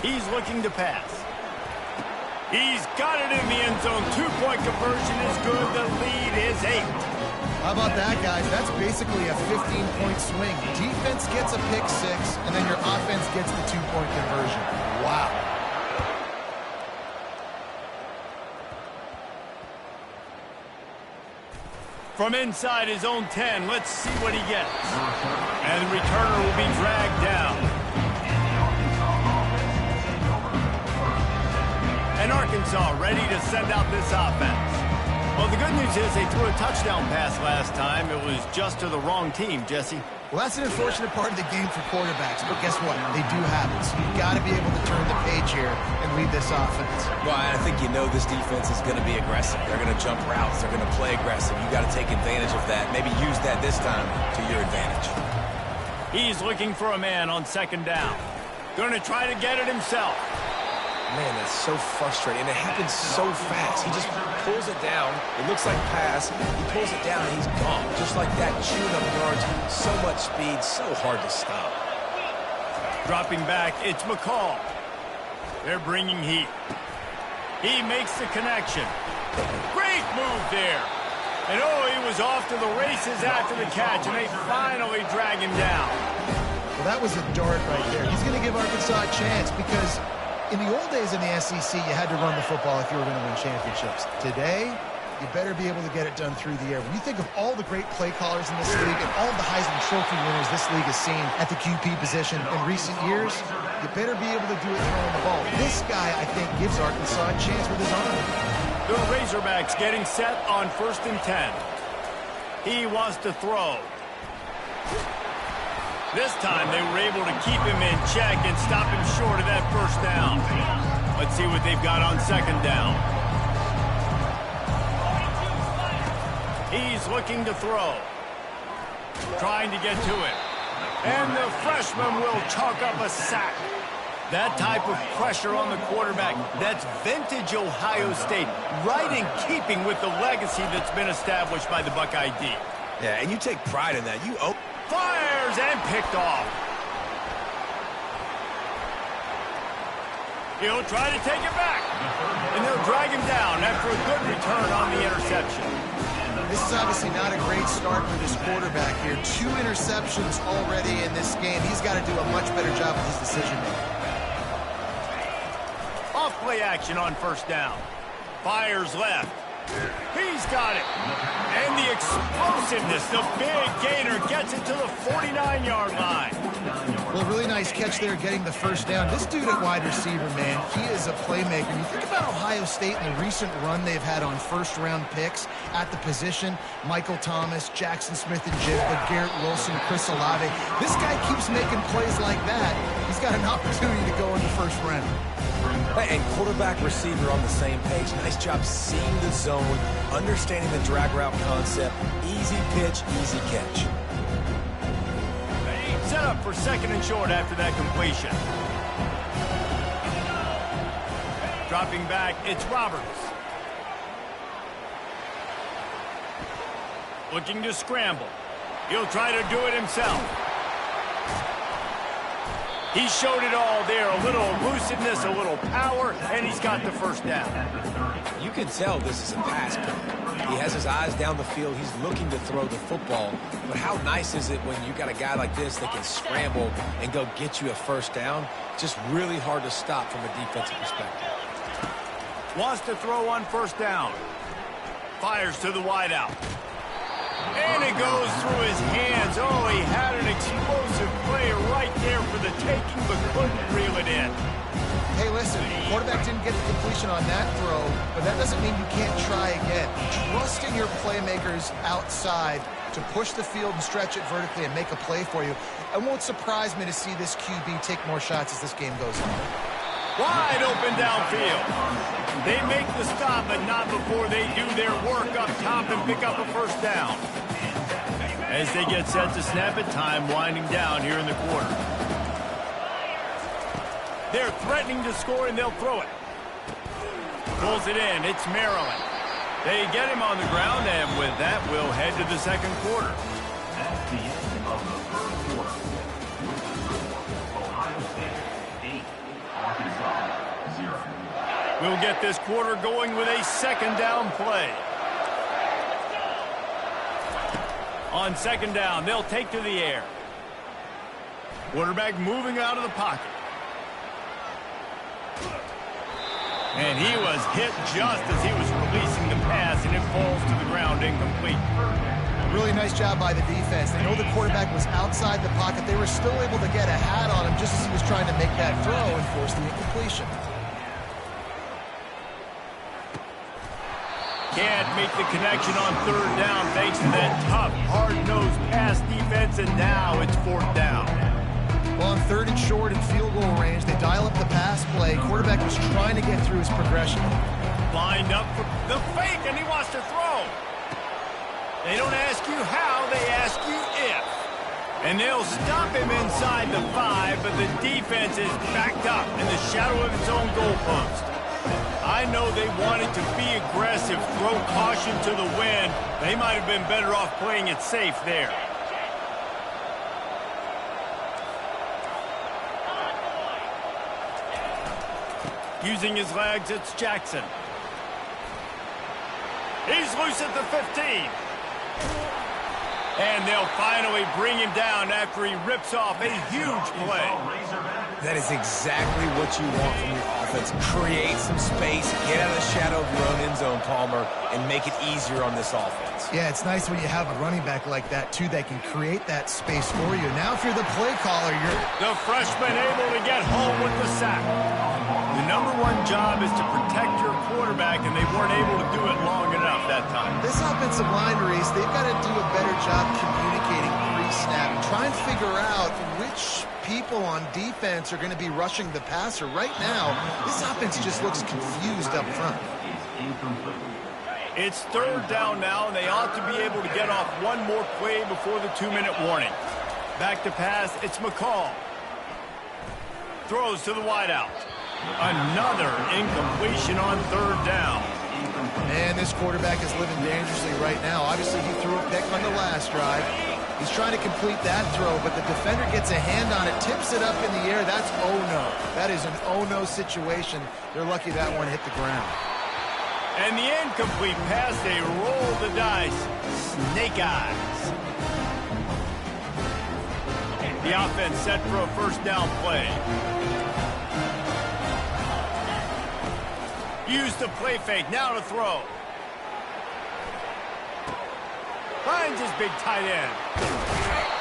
He's looking to pass. He's got it in the end zone. Two-point conversion is good. The lead is 8. How about that, guys? That's basically a 15-point swing. Defense gets a pick 6, and then your offense gets the 2-point conversion. Wow. From inside his own 10, let's see what he gets. And the returner will be dragged down. And Arkansas ready to send out this offense. Well, the good news is they threw a touchdown pass last time. It was just to the wrong team, Jesse. Well, that's an unfortunate part of the game for quarterbacks, but guess what? They do have it. So you've got to be able to turn the page here and lead this offense. Well, I think you know this defense is going to be aggressive. They're going to jump routes. They're going to play aggressive. You got to take advantage of that. Maybe use that this time to your advantage. He's looking for a man on second down. Going to try to get it himself. Man, that's so frustrating. And it happens so fast. He just pulls it down. It looks like pass. He pulls it down, and he's gone. Just like that, chewing up yards. So much speed, so hard to stop. Dropping back, it's McCall. They're bringing heat. He makes the connection. Great move there. And oh, he was off to the races after the catch, and they finally drag him down. Well, that was a dart right there. He's going to give Arkansas a chance because in the old days in the SEC, you had to run the football if you were going to win championships. Today, you better be able to get it done through the air. When you think of all the great play callers in this league and all the Heisman Trophy winners this league has seen at the QP position in recent years, you better be able to do it throwing the ball. This guy, I think, gives Arkansas a chance with his arm. The Razorbacks getting set on 1st and 10. He wants to throw. This time they were able to keep him in check and stop him short of that first down. Let's see what they've got on second down. He's looking to throw. Trying to get to it. And the freshman will chalk up a sack. That type of pressure on the quarterback, that's vintage Ohio State, right in keeping with the legacy that's been established by the Buckeye D. Yeah, and you take pride in that. You own. Fires and picked off. He'll try to take it back. And they'll drag him down after a good return on the interception. This is obviously not a great start for this quarterback here. 2 interceptions already in this game. He's got to do a much better job with his decision-making. Off play action on first down. Fires left. He's got it. And the explosiveness, the big gainer gets it to the 49-yard line. Well, really nice catch there getting the first down. This dude at wide receiver, man, he is a playmaker. You think about Ohio State and the recent run they've had on first-round picks at the position. Michael Thomas, Jackson Smith and Jigba, Garrett Wilson, Chris Olave. This guy keeps making plays like that. He's got an opportunity to go in the first round. And quarterback receiver on the same page. Nice job seeing the zone, understanding the drag route concept. Easy pitch, easy catch. Set up for second and short after that completion. Dropping back, it's Roberts. Looking to scramble. He'll try to do it himself. He showed it all there, a little elusiveness, a little power, and he's got the first down. You can tell this is a pass play. He has his eyes down the field. He's looking to throw the football. But how nice is it when you got a guy like this that can scramble and go get you a first down? Just really hard to stop from a defensive perspective. Wants to throw on first down. Fires to the wideout. And it goes through his hands. Oh, he had an explosive play right there for the taking, but couldn't reel it in. Hey, listen, the quarterback didn't get the completion on that throw, but that doesn't mean you can't try again. Trusting your playmakers outside to push the field and stretch it vertically and make a play for you. It won't surprise me to see this QB take more shots as this game goes on. Wide open downfield. They make the stop, but not before they do their work up top and pick up a first down. As they get set to snap it, time winding down here in the quarter. They're threatening to score, and they'll throw it. Pulls it in. It's Maryland. They get him on the ground, and with that, we'll head to the second quarter. That's the end of the first quarter. Ohio State 8, Arkansas He'll get this quarter going with a second down play. On second down, they'll take to the air. Quarterback moving out of the pocket. And he was hit just as he was releasing the pass, and it falls to the ground incomplete. Really nice job by the defense. They know the quarterback was outside the pocket. They were still able to get a hat on him just as he was trying to make that throw and force the incompletion. Can't make the connection on third down thanks to that tough, hard-nosed pass defense, and now it's fourth down. Well, on third and short and field goal range, they dial up the pass play. Quarterback was trying to get through his progression. Lined up for the fake, and he wants to throw. They don't ask you how, they ask you if. And they'll stop him inside the 5, but the defense is backed up in the shadow of its own goalpost. I know they wanted to be aggressive, throw caution to the wind. They might have been better off playing it safe there. Using his legs, it's Jackson. He's loose at the 15. And they'll finally bring him down after he rips off a huge play. That is exactly what you want from your offense. Create some space, get out of the shadow of your own end zone, Palmer, and make it easier on this offense. Yeah, it's nice when you have a running back like that, too, that can create that space for you. Now, if you're the play caller, you're... The freshman able to get home with the sack. The number one job is to protect your quarterback, and they weren't able to do it long enough that time. This offensive line, Reese, they've got to do a better job communicating pre-snap. Try and figure out which people on defense are going to be rushing the passer. Right now, this offense just looks confused up front. It's third down now, and they ought to be able to get off one more play before the 2-minute warning. Back to pass, it's McCall. Throws to the wideout. Another incompletion on third down. Man, this quarterback is living dangerously right now. Obviously, he threw a pick on the last drive. He's trying to complete that throw, but the defender gets a hand on it, tips it up in the air. That's oh-no. That is an oh-no situation. They're lucky that one hit the ground. And the incomplete pass, they roll the dice. Snake eyes. The offense set for a first down play. Use the play fake, now to throw. Finds his big tight end.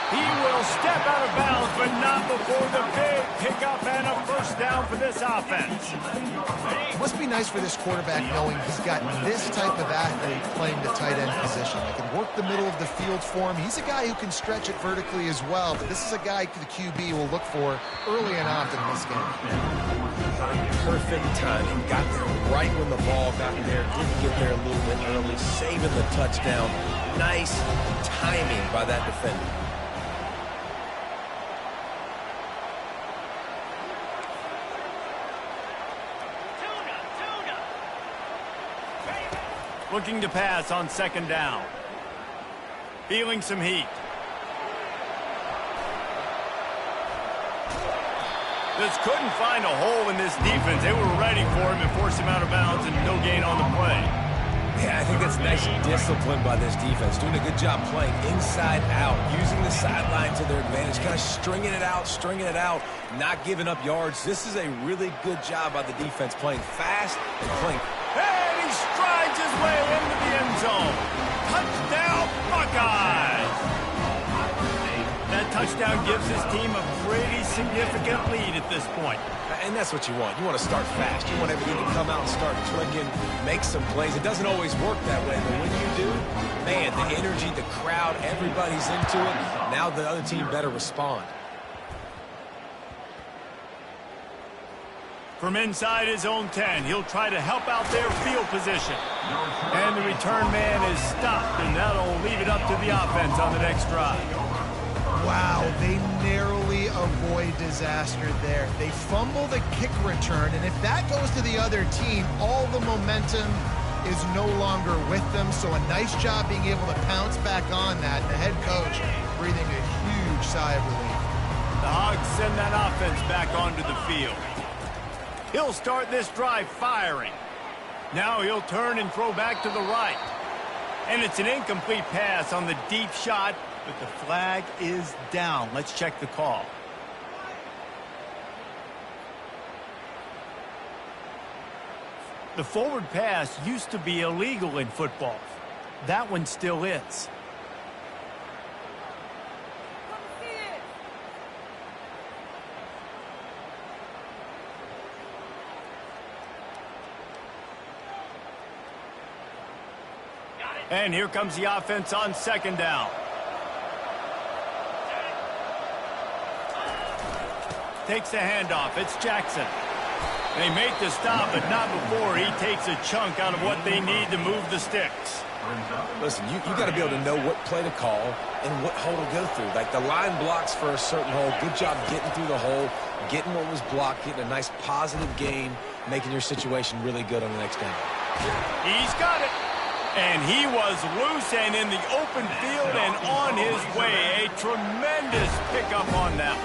He will step out of bounds, but not before the big pickup and a first down for this offense. It must be nice for this quarterback knowing he's got this type of athlete playing the tight end position. They can work the middle of the field for him. He's a guy who can stretch it vertically as well, but this is a guy the QB will look for early and often in this game. Perfect timing. Got there right when the ball got there. Didn't get there a little bit early. Saving the touchdown. Nice timing by that defender. Looking to pass on second down. Feeling some heat. Just couldn't find a hole in this defense. They were ready for him and forced him out of bounds, and no gain on the play. Yeah, I think that's nice discipline by this defense. Doing a good job playing inside out, using the sideline to their advantage, kind of stringing it out, not giving up yards. This is a really good job by the defense, playing fast and playing. And he strides his way into the end zone. Touchdown, Buckeyes! That touchdown gives his team a pretty significant lead at this point. And that's what you want. You want to start fast. You want everything to come out and start clicking, make some plays. It doesn't always work that way, but when you do, man, the energy, the crowd, everybody's into it. Now the other team better respond. From inside his own 10, he'll try to help out their field position. And the return man is stopped, and that'll leave it up to the offense on the next drive. Wow, they narrowly avoid disaster there. They fumble the kick return, and if that goes to the other team, all the momentum is no longer with them. So a nice job being able to pounce back on that. The head coach breathing a huge sigh of relief. The Hogs send that offense back onto the field. He'll start this drive firing. Now he'll turn and throw back to the right. And it's an incomplete pass on the deep shot, but the flag is down. Let's check the call. The forward pass used to be illegal in football. That one still is. And here comes the offense on second down. Takes the handoff. It's Jackson. They make the stop, but not before he takes a chunk out of what they need to move the sticks. Listen, you got to be able to know what play to call and what hole to go through. Like the line blocks for a certain hole. Good job getting through the hole, getting what was blocked, getting a nice positive gain, making your situation really good on the next down. He's got it. And he was loose and in the open field and on his way. A tremendous pickup on that.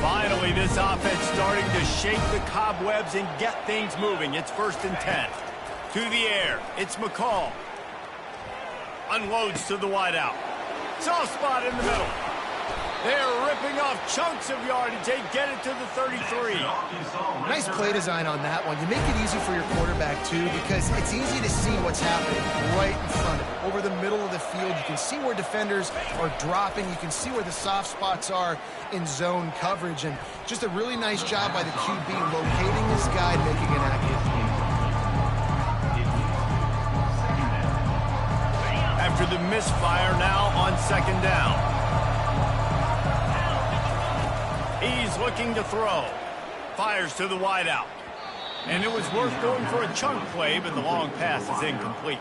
Finally, this offense starting to shake the cobwebs and get things moving. It's 1st and 10. To the air, it's McCall. Unloads to the wideout. Soft spot in the middle. They're ripping off chunks of yardage. They get it to the 33. Nice play design on that one. You make it easy for your quarterback, too, because it's easy to see what's happening right in front of you. Over the middle of the field, you can see where defenders are dropping. You can see where the soft spots are in zone coverage. And just a really nice job by the QB locating this guy and making an accurate play. After the misfire, now on second down. He's looking to throw. Fires to the wideout. And it was worth going for a chunk play, but the long pass is incomplete.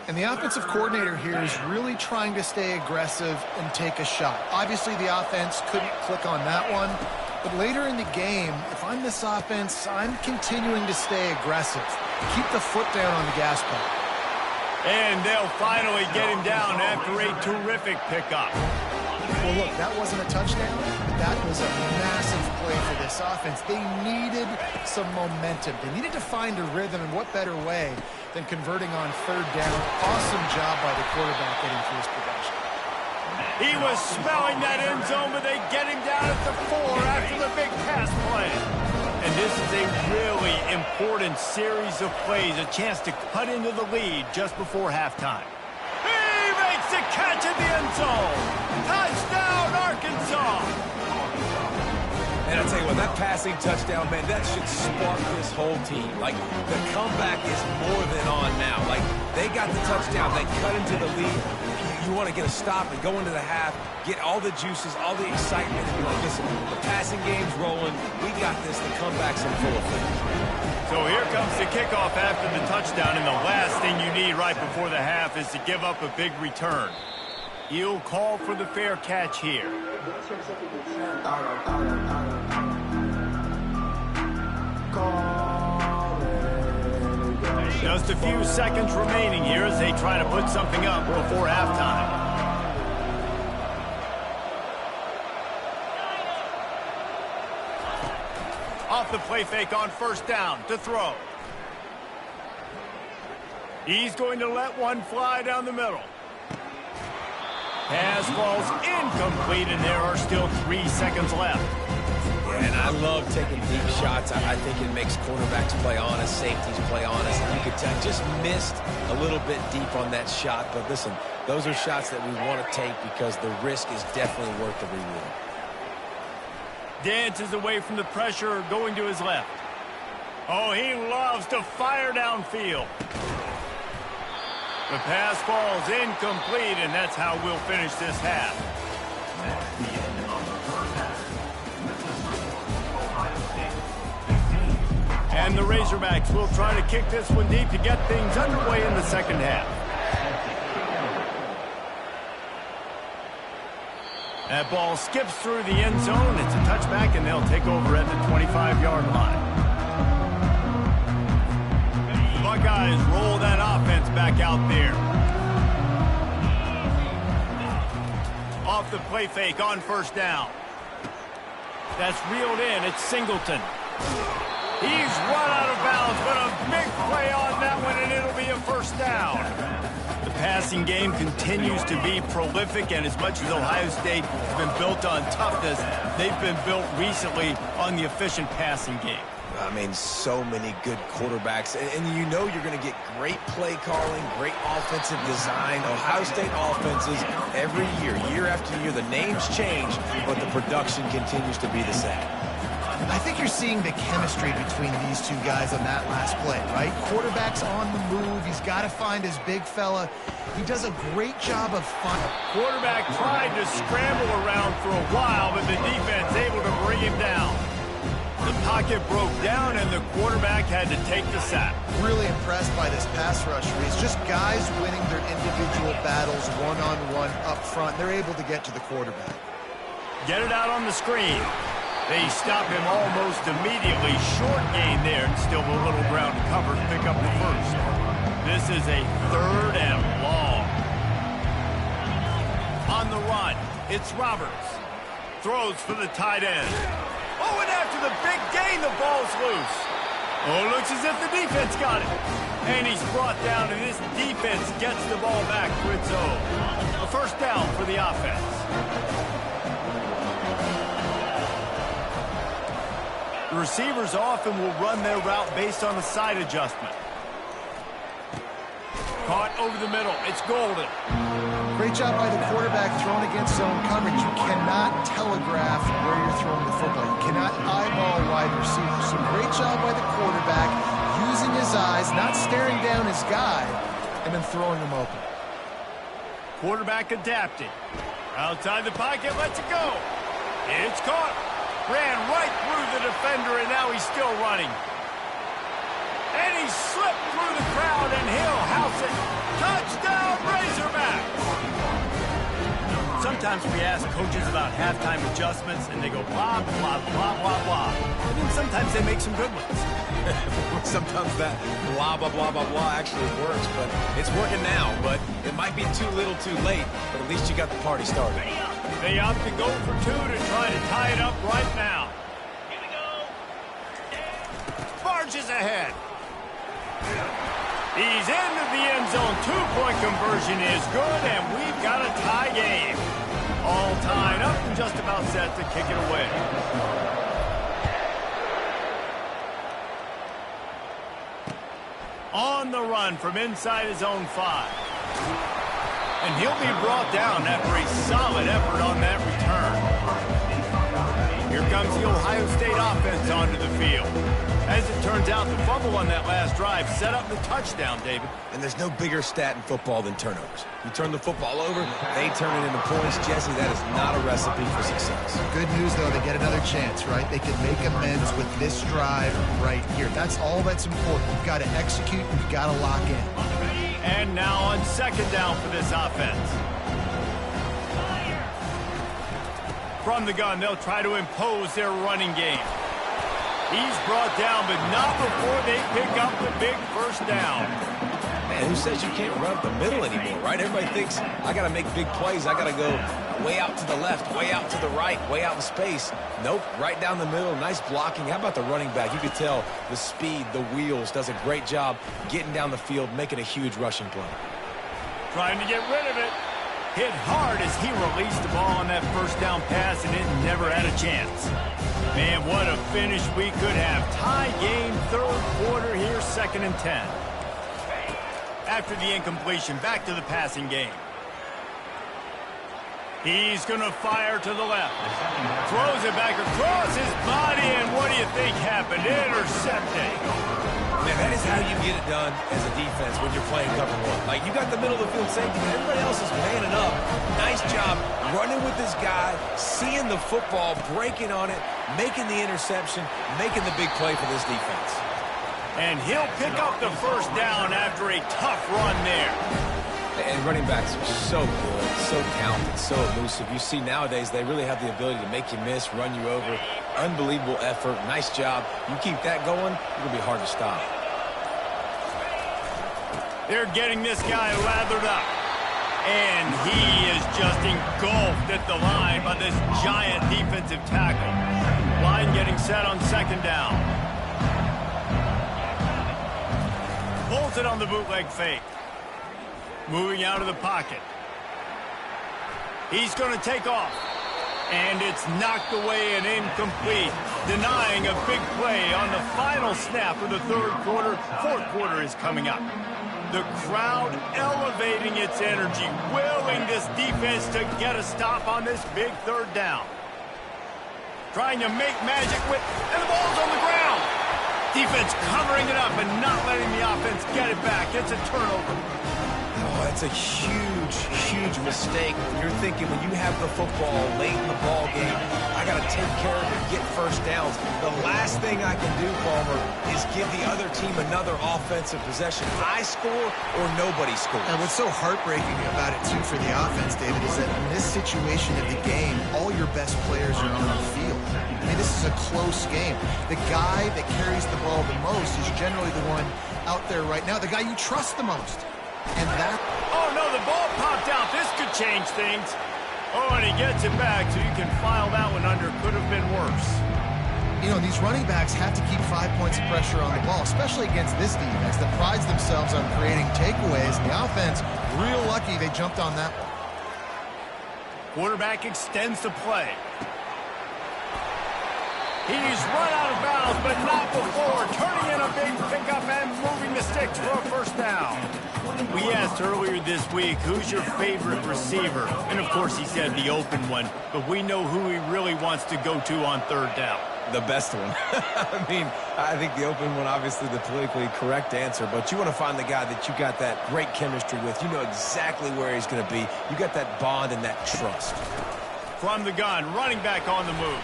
And the offensive coordinator here is really trying to stay aggressive and take a shot. Obviously, the offense couldn't click on that one. But later in the game, if I'm this offense, I'm continuing to stay aggressive. Keep the foot down on the gas pedal. And they'll finally get him down after a terrific pickup. Well, look, that wasn't a touchdown, but that was a massive play for this offense. They needed some momentum. They needed to find a rhythm, and what better way than converting on 3rd down. Awesome job by the quarterback getting through his progression. He was smelling that end zone, but they get him down at the 4 after the big pass play. And this is a really important series of plays, a chance to cut into the lead just before halftime. He makes the catch at the end zone. Touchdown, Arkansas! And I tell you what, that passing touchdown, man, that should spark this whole team. Like, the comeback is more than on now. Like, they got the touchdown. They cut into the lead. You want to get a stop and go into the half, get all the juices, all the excitement, and be like, listen, the passing game's rolling. We got this. The comeback's in full effect. So here comes the kickoff after the touchdown, and the last thing you need right before the half is to give up a big return. He'll call for the fair catch here. Just a few seconds remaining here as they try to put something up before halftime. Off the play fake on 1st down to throw. He's going to let one fly down the middle. Pass falls incomplete, and there are still 3 seconds left. And I love taking deep shots. I think it makes quarterbacks play honest, safeties play honest. And you could tell just missed a little bit deep on that shot. But listen, those are shots that we want to take because the risk is definitely worth the reward. Dances away from the pressure, going to his left. Oh, he loves to fire downfield. The pass falls incomplete, and that's how we'll finish this half. That's the end of the first half. And the Razorbacks will try to kick this one deep to get things underway in the second half. That ball skips through the end zone. It's a touchback, and they'll take over at the 25-yard line. The Buckeyes roll that offense back out there. Off the play fake on 1st down. That's reeled in. It's Singleton. He's run out of bounds, but a big play on that one, and it'll be a first down. The passing game continues to be prolific, and as much as Ohio State has been built on toughness, they've been built recently on the efficient passing game. I mean, so many good quarterbacks, and you know you're going to get great play calling, great offensive design. Ohio State offenses every year after year, the names change, but the production continues to be the same. I think you're seeing the chemistry between these two guys on that last play, right? Quarterback's on the move. He's got to find his big fella. He does a great job of finding. Quarterback tried to scramble around for a while, but the defense able to bring him down. The pocket broke down, and the quarterback had to take the sack. Really impressed by this pass rush, Reese. Just guys winning their individual battles one-on-one up front. They're able to get to the quarterback. Get it out on the screen. They stop him almost immediately. Short gain there, and still a little ground to cover to pick up the first. This is a 3rd and long. On the run, it's Roberts. Throws for the tight end. Oh, and after the big gain, the ball's loose. Oh, looks as if the defense got it. And he's brought down, and this defense gets the ball back for its own. A first down for the offense. The receivers often will run their route based on a side adjustment. Caught over the middle. It's Golden. Great job by the quarterback throwing against zone coverage. You cannot telegraph where you're throwing the football. You cannot eyeball a wide receiver. So great job by the quarterback using his eyes, not staring down his guy, and then throwing him open. Quarterback adapting. Outside the pocket, lets it go. It's caught. Ran right through the defender, and now he's still running. And he slipped through the crowd, and he'll house it. Touchdown, Razorbacks! Sometimes we ask coaches about halftime adjustments, and they go blah, blah, blah, blah, blah. And then sometimes they make some good ones. Sometimes that blah, blah, blah, blah, blah actually works, but it's working now. But it might be too little too late, but at least you got the party started. They opt to go for 2 to try to tie it up right now. Here we go. Barges ahead. He's into the end zone. 2-point conversion is good, and we've got a tie game. All tied up and just about set to kick it away. On the run from inside his own 5. And he'll be brought down after a solid effort on that return. Here comes the Ohio State offense onto the field. As it turns out, the fumble on that last drive set up the touchdown, David. And there's no bigger stat in football than turnovers. You turn the football over, they turn it into points. Jesse, that is not a recipe for success. Good news, though, they get another chance, right? They can make amends with this drive right here. That's all that's important. You've got to execute, you've got to lock in. And now on 2nd down for this offense. From the gun, they'll try to impose their running game. He's brought down, but not before they pick up the big first down. Man, who says you can't run up the middle anymore, right? Everybody thinks, I got to make big plays. I got to go way out to the left, way out to the right, way out in space. Nope, right down the middle. Nice blocking. How about the running back? You could tell the speed, the wheels, does a great job getting down the field, making a huge rushing play. Trying to get rid of it. Hit hard as he released the ball on that first down pass, and it never had a chance. Man, what a finish we could have. Tie game, 3rd quarter here, 2nd and 10. After the incompletion, back to the passing game. He's going to fire to the left. Throws it back across his body, and what do you think happened? Intercepted. Man, that is how you get it done as a defense when you're playing cover 1. Like, you got the middle of the field safety, and everybody else is manning up. Nice job running with this guy, seeing the football, breaking on it, making the interception, making the big play for this defense. And he'll pick up the first down after a tough run there. And running backs are so good, so talented, so elusive. You see nowadays they really have the ability to make you miss, run you over. Unbelievable effort. Nice job. You keep that going, it'll be hard to stop. They're getting this guy lathered up. And he is just engulfed at the line by this giant defensive tackle. Line getting set on 2nd down. calls it on the bootleg fake. Moving out of the pocket. He's going to take off. And it's knocked away and incomplete, denying a big play on the final snap of the third quarter. Fourth quarter is coming up. The crowd elevating its energy, willing this defense to get a stop on this big third down. Trying to make magic with, and the ball's on the ground. Defense covering it up and not letting the offense get it back. It's a turnover. Oh, it's a huge, huge mistake. You're thinking when you have the football late in the ball game, I got to take care of it, get first downs. The last thing I can do, Palmer, is give the other team another offensive possession. I score or nobody scores. And what's so heartbreaking about it, too, for the offense, David, is that in this situation of the game, all your best players are on the field. I mean, this is a close game. The guy that carries the ball the most is generally the one out there right now, the guy you trust the most. And that... Oh, no, the ball popped out. This could change things. Oh, and he gets it back, so you can file that one under. Could have been worse. You know, these running backs have to keep 5 points of pressure on the ball, especially against this defense that prides themselves on creating takeaways. The offense, real lucky they jumped on that one. Quarterback extends the play. He's run out of bounds, but not before. Turning in a big pickup and moving the sticks for a first down. We asked earlier this week, who's your favorite receiver? And, of course, he said the open one. But we know who he really wants to go to on third down. The best one. I mean, I think the open one, obviously the politically correct answer, but you want to find the guy that you got that great chemistry with. You know exactly where he's going to be. You got that bond and that trust. From the gun, running back on the move.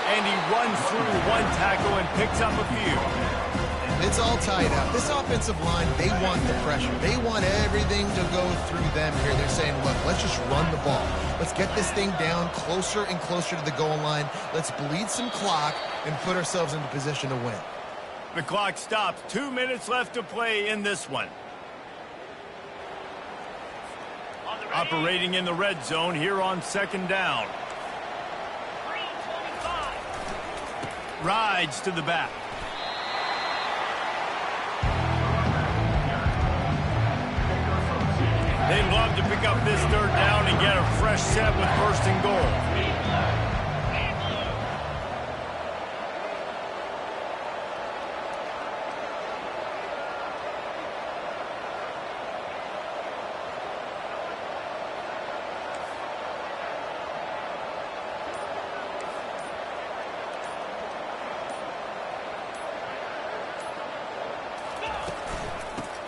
And he runs through one tackle and picks up a few. It's all tied up. This offensive line, they want the pressure. They want everything to go through them here. They're saying, look, let's just run the ball. Let's get this thing down closer and closer to the goal line. Let's bleed some clock and put ourselves into position to win. The clock stops. 2 minutes left to play in this one. Operating in the red zone here on second down. Rides to the back. They'd love to pick up this third down and get a fresh set with first and goal.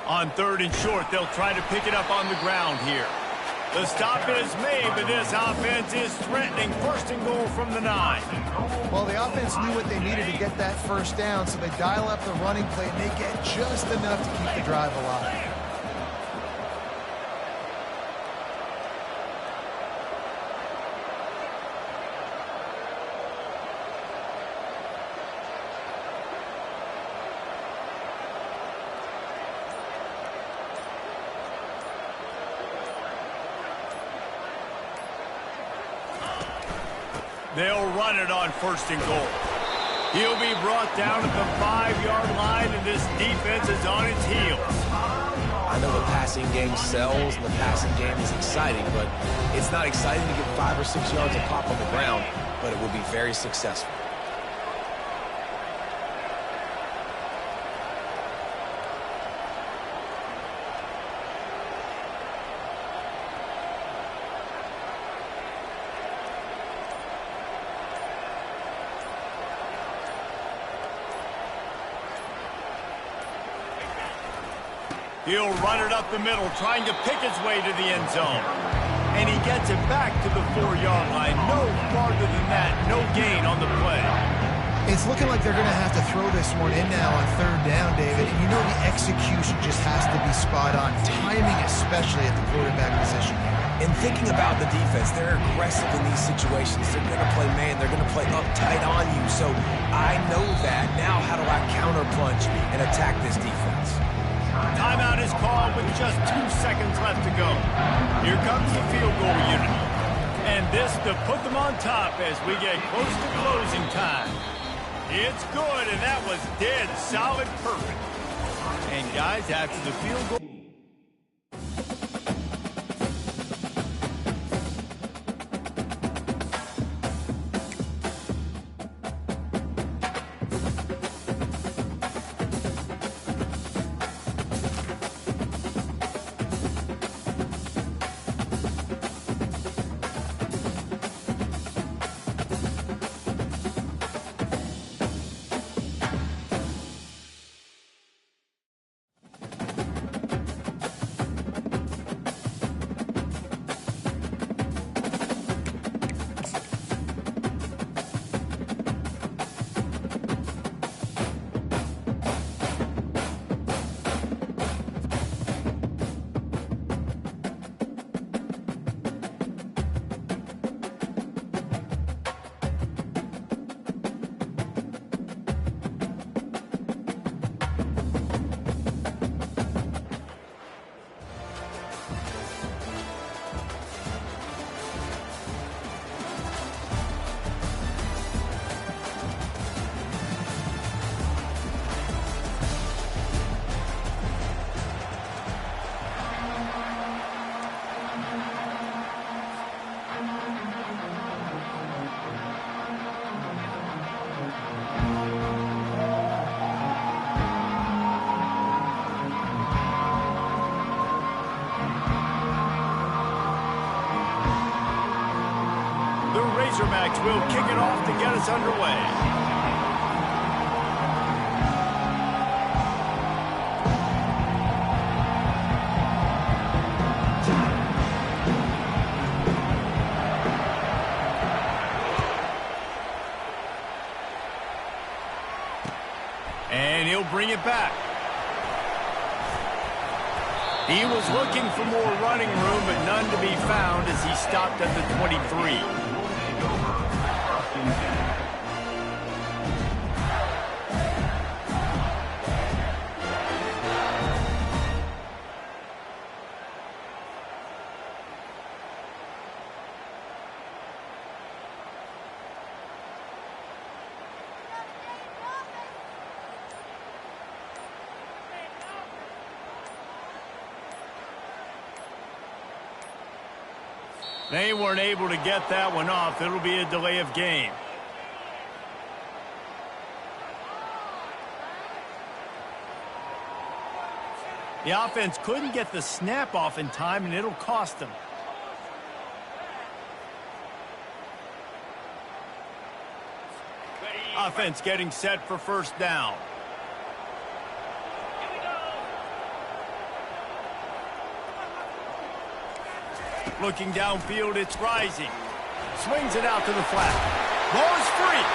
On third and short, they'll try to pick it up on the ground here. The stop is made, but this offense is threatening first and goal from the 9. Well, the offense knew what they needed to get that first down, so they dial up the running play, and they get just enough to keep the drive alive. They'll run it on first and goal. He'll be brought down at the 5-yard line, and this defense is on its heels. I know the passing game sells, and the passing game is exciting, but it's not exciting to get 5 or 6 yards of pop on the ground, but it will be very successful. He'll run it up the middle, trying to pick his way to the end zone. And he gets it back to the 4-yard line. No farther than that. No gain on the play. It's looking like they're going to have to throw this one in now on third down, David. And you know the execution just has to be spot on. Timing, especially at the quarterback position. And thinking about the defense, they're aggressive in these situations. They're going to play man. They're going to play uptight on you. So I know that. Now how do I counterpunch and attack this defense? Timeout is called with just 2 seconds left to go. Here comes the field goal unit. And this to put them on top as we get close to closing time. It's good, and that was dead solid perfect. And guys, after the field goal, the Razorbacks will kick it off to get us underway. And he'll bring it back. He was looking for more running room, but none to be found as he stopped at the 23. They weren't able to get that one off. It'll be a delay of game. The offense couldn't get the snap off in time, and it'll cost them. Offense getting set for first down. Looking downfield, it's Rising. Swings it out to the flat. Ball is free.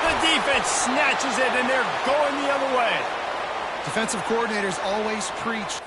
The defense snatches it, and they're going the other way. Defensive coordinators always preach.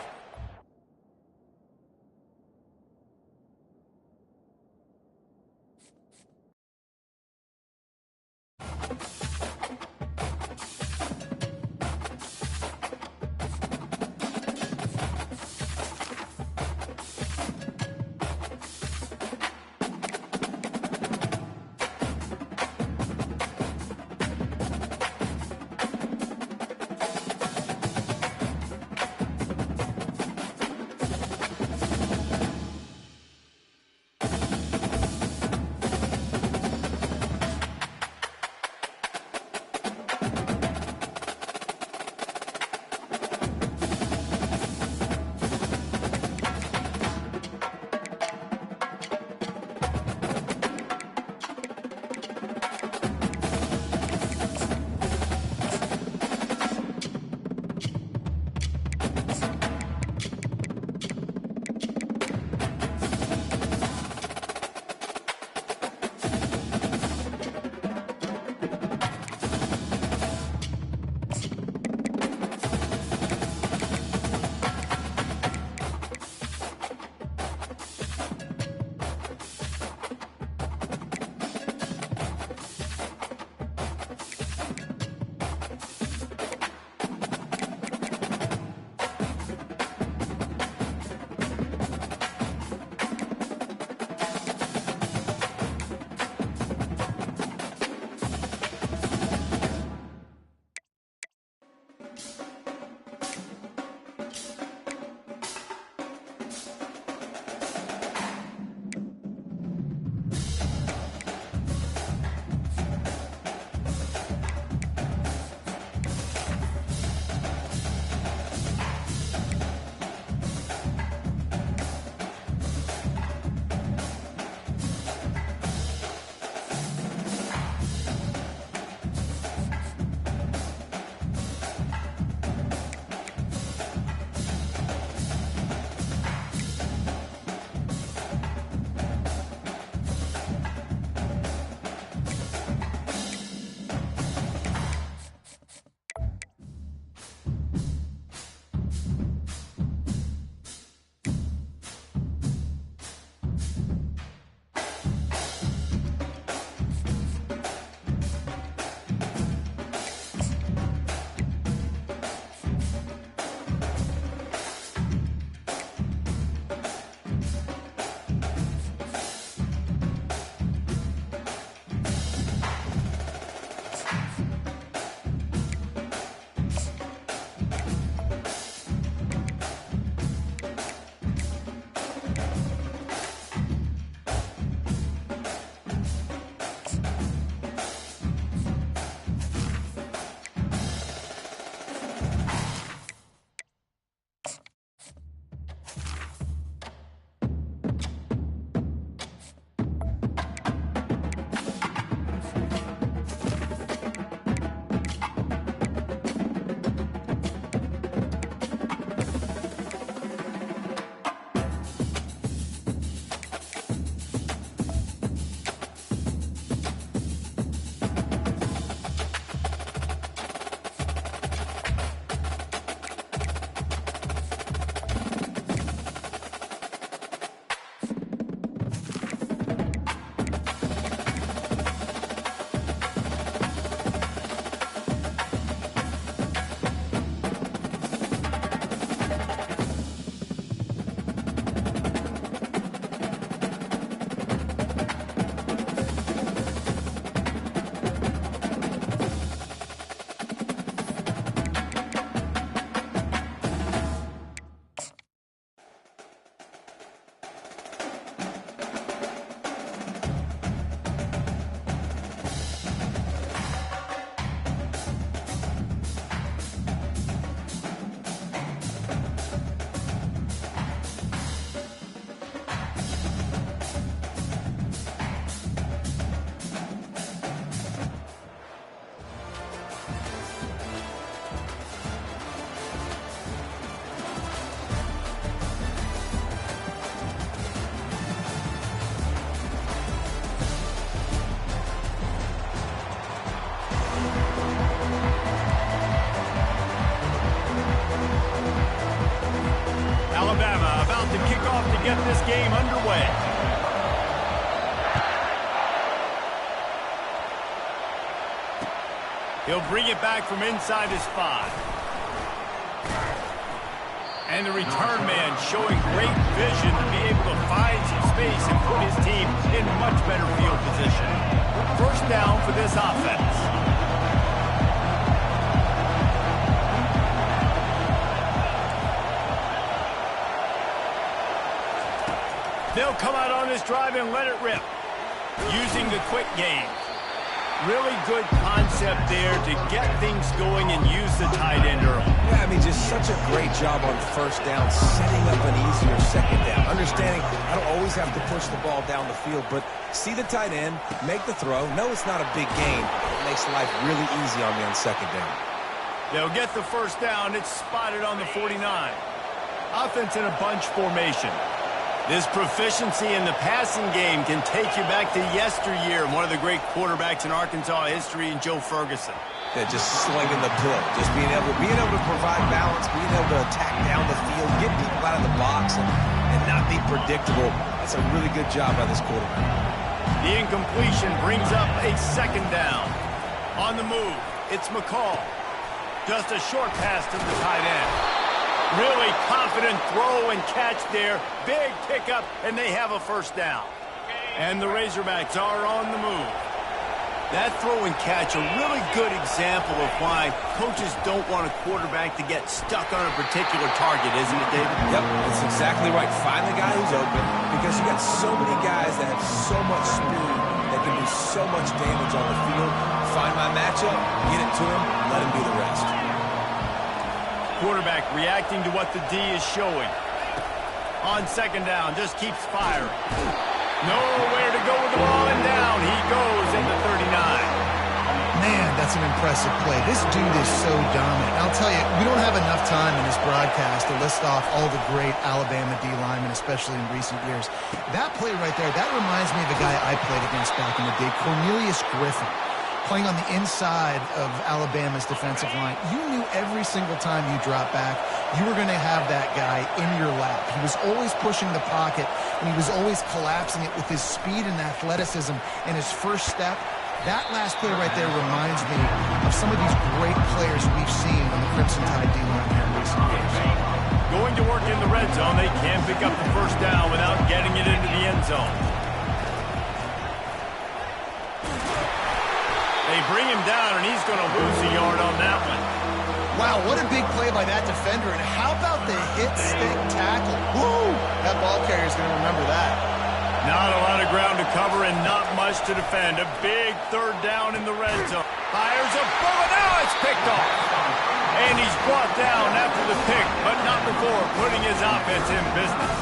game underway. He'll bring it back from inside his 5. And the return man showing great vision to be able to find some space and put his team in much better field position. First down for this offense. They'll come out on this drive and let it rip, using the quick game. Really good concept there to get things going and use the tight end early. Yeah, I mean, just such a great job on first down, setting up an easier second down. Understanding I don't always have to push the ball down the field, but see the tight end, make the throw. No, it's not a big gain. It makes life really easy on me on second down. They'll get the first down. It's spotted on the 49. Offense in a bunch formation. This proficiency in the passing game can take you back to yesteryear, one of the great quarterbacks in Arkansas history, in Joe Ferguson. Yeah, just slinging the pill, just being able to provide balance, being able to attack down the field, get people out of the box, and not be predictable. That's a really good job by this quarterback. The incompletion brings up a second down. On the move, it's McCall. Just a short pass to the tight end. Really confident throw and catch there. Big pickup, and they have a first down. And the Razorbacks are on the move. That throw and catch, a really good example of why coaches don't want a quarterback to get stuck on a particular target, isn't it, David? Yep, that's exactly right. Find the guy who's open, because you got so many guys that have so much speed that can do so much damage on the field. Find my matchup, get it to him, let him do the rest. Quarterback reacting to what the D is showing. On second down, just keeps firing. Nowhere to go with the ball, and down he goes at the 39. Man, that's an impressive play. This dude is so dominant. I'll tell you, we don't have enough time in this broadcast to list off all the great Alabama D linemen, especially in recent years. That play right there, that reminds me of a guy I played against back in the day, Cornelius Griffin. Playing on the inside of Alabama's defensive line. You knew every single time you dropped back, you were going to have that guy in your lap. He was always pushing the pocket, and he was always collapsing it with his speed and athleticism and his first step. That last play right there reminds me of some of these great players we've seen on the Crimson Tide D-line here in recent years. Going to work in the red zone. They can't pick up the first down without getting it into the end zone. They bring him down, and he's going to lose a yard on that one. Wow, what a big play by that defender. And how about the hit stick tackle? Woo! That ball carrier's going to remember that. Not a lot of ground to cover and not much to defend. A big third down in the red zone. Fires a bullet. Now it's picked off. And he's brought down after the pick, but not before putting his offense in business.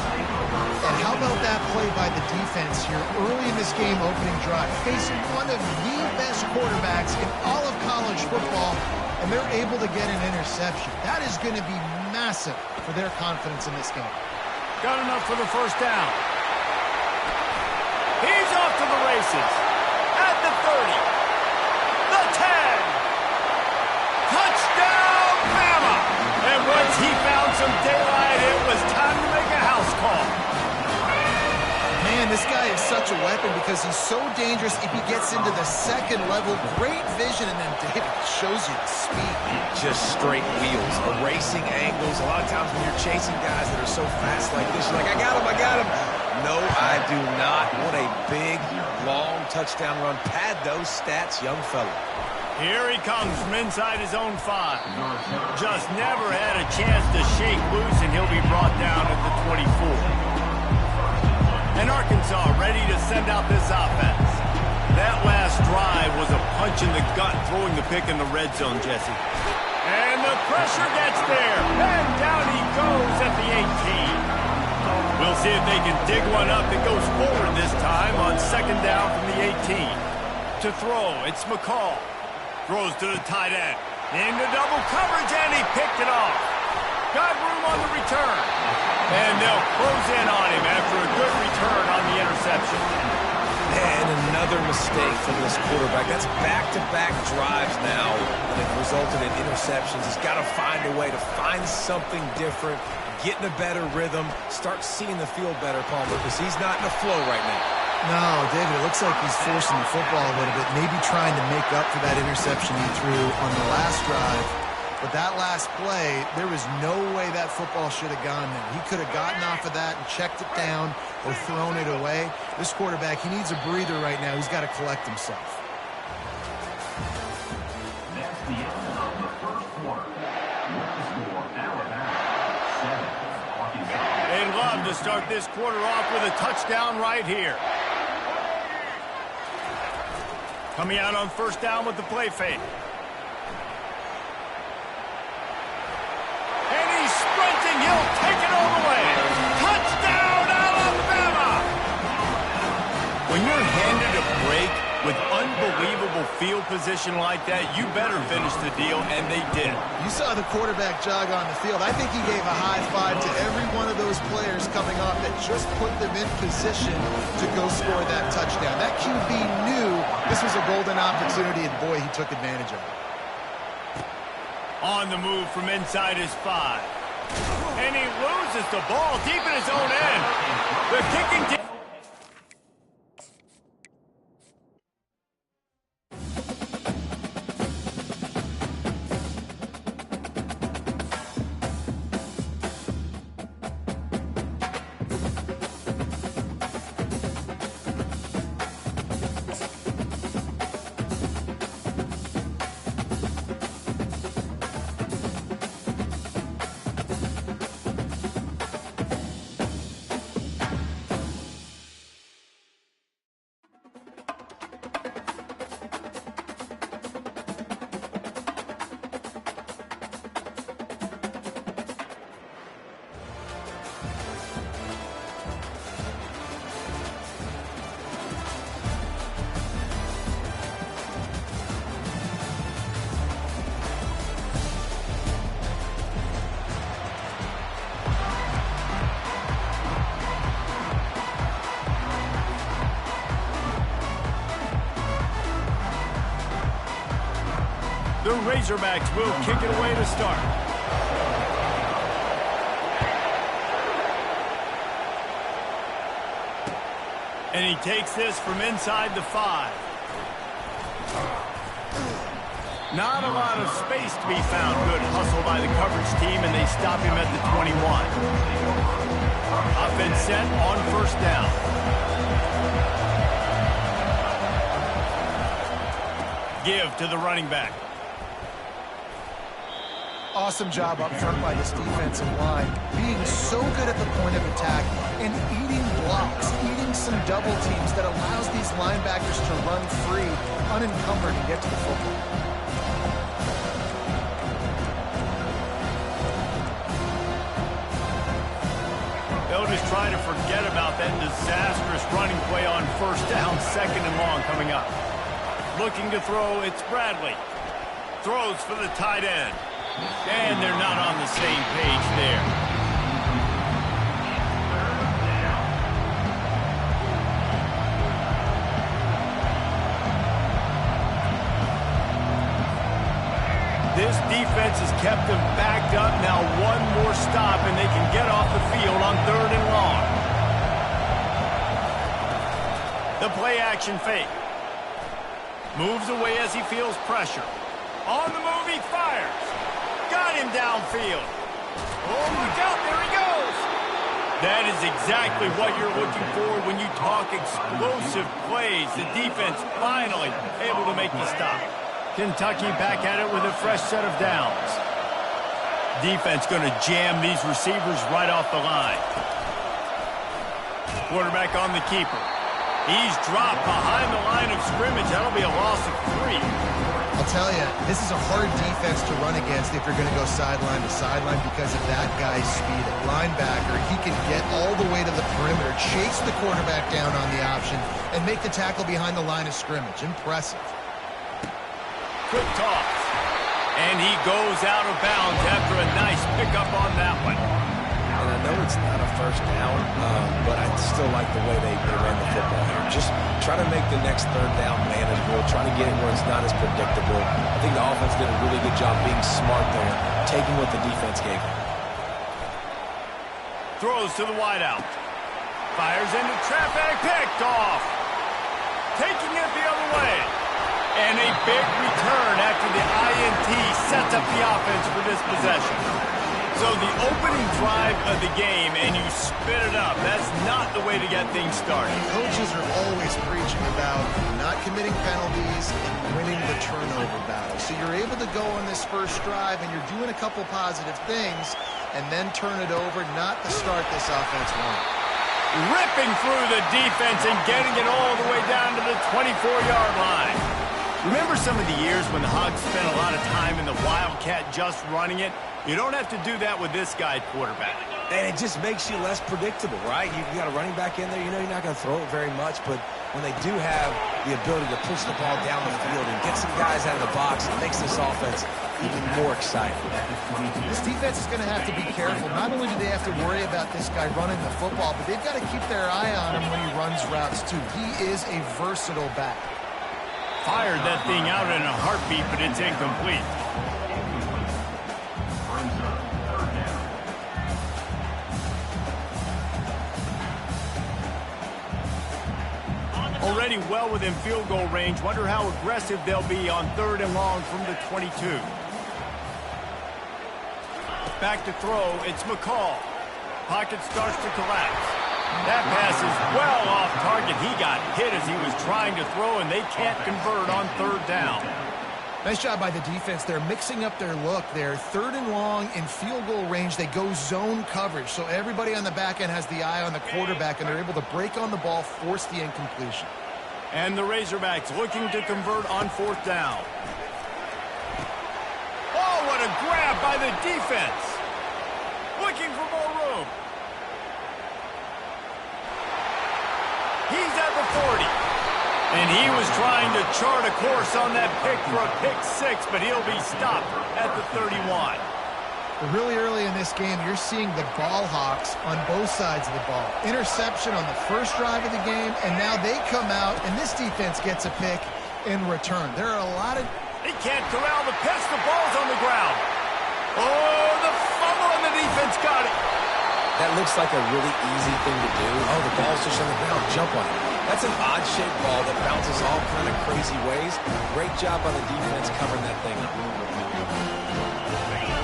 And how about that play by the defense here early in this game opening drive, facing one of the best quarterbacks in all of college football, and they're able to get an interception. That is going to be massive for their confidence in this game. Got enough for the first down. He's off to the races. At the 30. The 10. Touchdown, Bama! And once he found some daylight, it was time to make a house call. Man, this guy is such a weapon because he's so dangerous if he gets into the second level. Great vision, and then David shows you the speed. Just straight wheels, erasing angles. A lot of times when you're chasing guys that are so fast like this, you're like, I got him. No, I do not. What a big, long touchdown run. Pad those stats, young fella. Here he comes from inside his own 5. Just never had a chance to shake loose, and he'll be brought down at the 24. And Arkansas ready to send out this offense. That last drive was a punch in the gut, throwing the pick in the red zone, Jesse. And the pressure gets there. And down he goes at the 18. We'll see if they can dig one up that goes forward this time on second down from the 18. To throw, it's McCall. Throws to the tight end. Into double coverage, and he picked it off. Got room on the return. And they'll close in on him after a good return on the interception. And another mistake from this quarterback. That's back-to-back drives now that have resulted in interceptions. He's got to find a way to find something different, get in a better rhythm, start seeing the field better, Palmer, because he's not in the flow right now. No, David, it looks like he's forcing the football a little bit, maybe trying to make up for that interception he threw on the last drive. But that last play, there was no way that football should have gone there. He could have gotten off of that and checked it down or thrown it away. This quarterback, he needs a breather right now. He's got to collect himself. That's the end of the first quarter. With the score, Alabama 7, Arkansas. They'd love to start this quarter off with a touchdown right here. Coming out on first down with the play fake. And he's sprinting. He'll take it all the way. Touchdown, Alabama! When you're handed a break with unbelievable field position like that, you better finish the deal, and they did. You saw the quarterback jog on the field. I think he gave a high five to every one of those players coming off that just put them in position to go score that touchdown. That QB knew this was a golden opportunity, and boy, he took advantage of it. On the move from inside his 5. And he loses the ball deep in his own end. The kicking team. The Razorbacks will kick it away to start. And he takes this from inside the 5. Not a lot of space to be found. Good hustle by the coverage team, and they stop him at the 21. Offense set on first down. Give to the running back. Awesome job up front by this defensive line, being so good at the point of attack and eating blocks, eating some double teams that allows these linebackers to run free, unencumbered, and get to the football. They'll just try to forget about that disastrous running play on first down, 2nd and long coming up. Looking to throw, it's Bradley. Throws for the tight end. And they're not on the same page there. This defense has kept them backed up. Now one more stop, and they can get off the field on 3rd and long. The play action fake. Moves away as he feels pressure. On the move, he fires. Got him downfield. Oh, look out, there he goes. That is exactly what you're looking for when you talk explosive plays. The defense finally able to make the stop. Kentucky back at it with a fresh set of downs. Defense going to jam these receivers right off the line. Quarterback on the keeper. He's dropped behind the line of scrimmage. That'll be a loss of 3. I'll tell you, this is a hard defense to run against if you're going to go sideline to sideline because of that guy's speed. At linebacker, he can get all the way to the perimeter, chase the quarterback down on the option, and make the tackle behind the line of scrimmage. Impressive. Quick toss. And he goes out of bounds after a nice pickup on that one. And I know it's not a first down, but I still like the way they ran the football here. Just try to make the next third down manageable, try to get it where it's not as predictable. I think the offense did a really good job being smart there, taking what the defense gave them. Throws to the wideout. Fires into traffic, picked off. Taking it the other way. And a big return after the INT sets up the offense for this possession. So the opening drive of the game, and you spit it up. That's not the way to get things started. Coaches are always preaching about not committing penalties and winning the turnover battle. So you're able to go on this first drive, and you're doing a couple positive things, and then turn it over, not to start this offense wrong. Ripping through the defense and getting it all the way down to the 24-yard line. Remember some of the years when the Hogs spent a lot of time in the Wildcat just running it? You don't have to do that with this guy at quarterback. And it just makes you less predictable, right? You got a running back in there. You know you're not going to throw it very much, but when they do have the ability to push the ball down the field and get some guys out of the box, it makes this offense even more exciting. This defense is going to have to be careful. Not only do they have to worry about this guy running the football, but they've got to keep their eye on him when he runs routes, too. He is a versatile back. Fired that thing out in a heartbeat, but it's incomplete. Already well within field goal range. Wonder how aggressive they'll be on 3rd and long from the 22. Back to throw, it's McCall. Pocket starts to collapse. That pass is well off target. He got hit as he was trying to throw, and they can't convert on 3rd down. Nice job by the defense. They're mixing up their look there. 3rd and long in field goal range. They go zone coverage, so everybody on the back end has the eye on the quarterback, and they're able to break on the ball, force the incompletion. And the Razorbacks looking to convert on 4th down. Oh, what a grab by the defense. Looking for more room. He's at the 40. And he was trying to chart a course on that pick for a pick 6, but he'll be stopped at the 31. Really early in this game, you're seeing the ball hawks on both sides of the ball. Interception on the first drive of the game, and now they come out, and this defense gets a pick in return. There are a lot of... He can't corral the pitch. The ball's on the ground. Oh, the fumble, and the defense got it. That looks like a really easy thing to do. Oh, the ball's just on the ground. Jump on it. That's an odd-shaped ball that bounces all kind of crazy ways. Great job by the defense covering that thing up.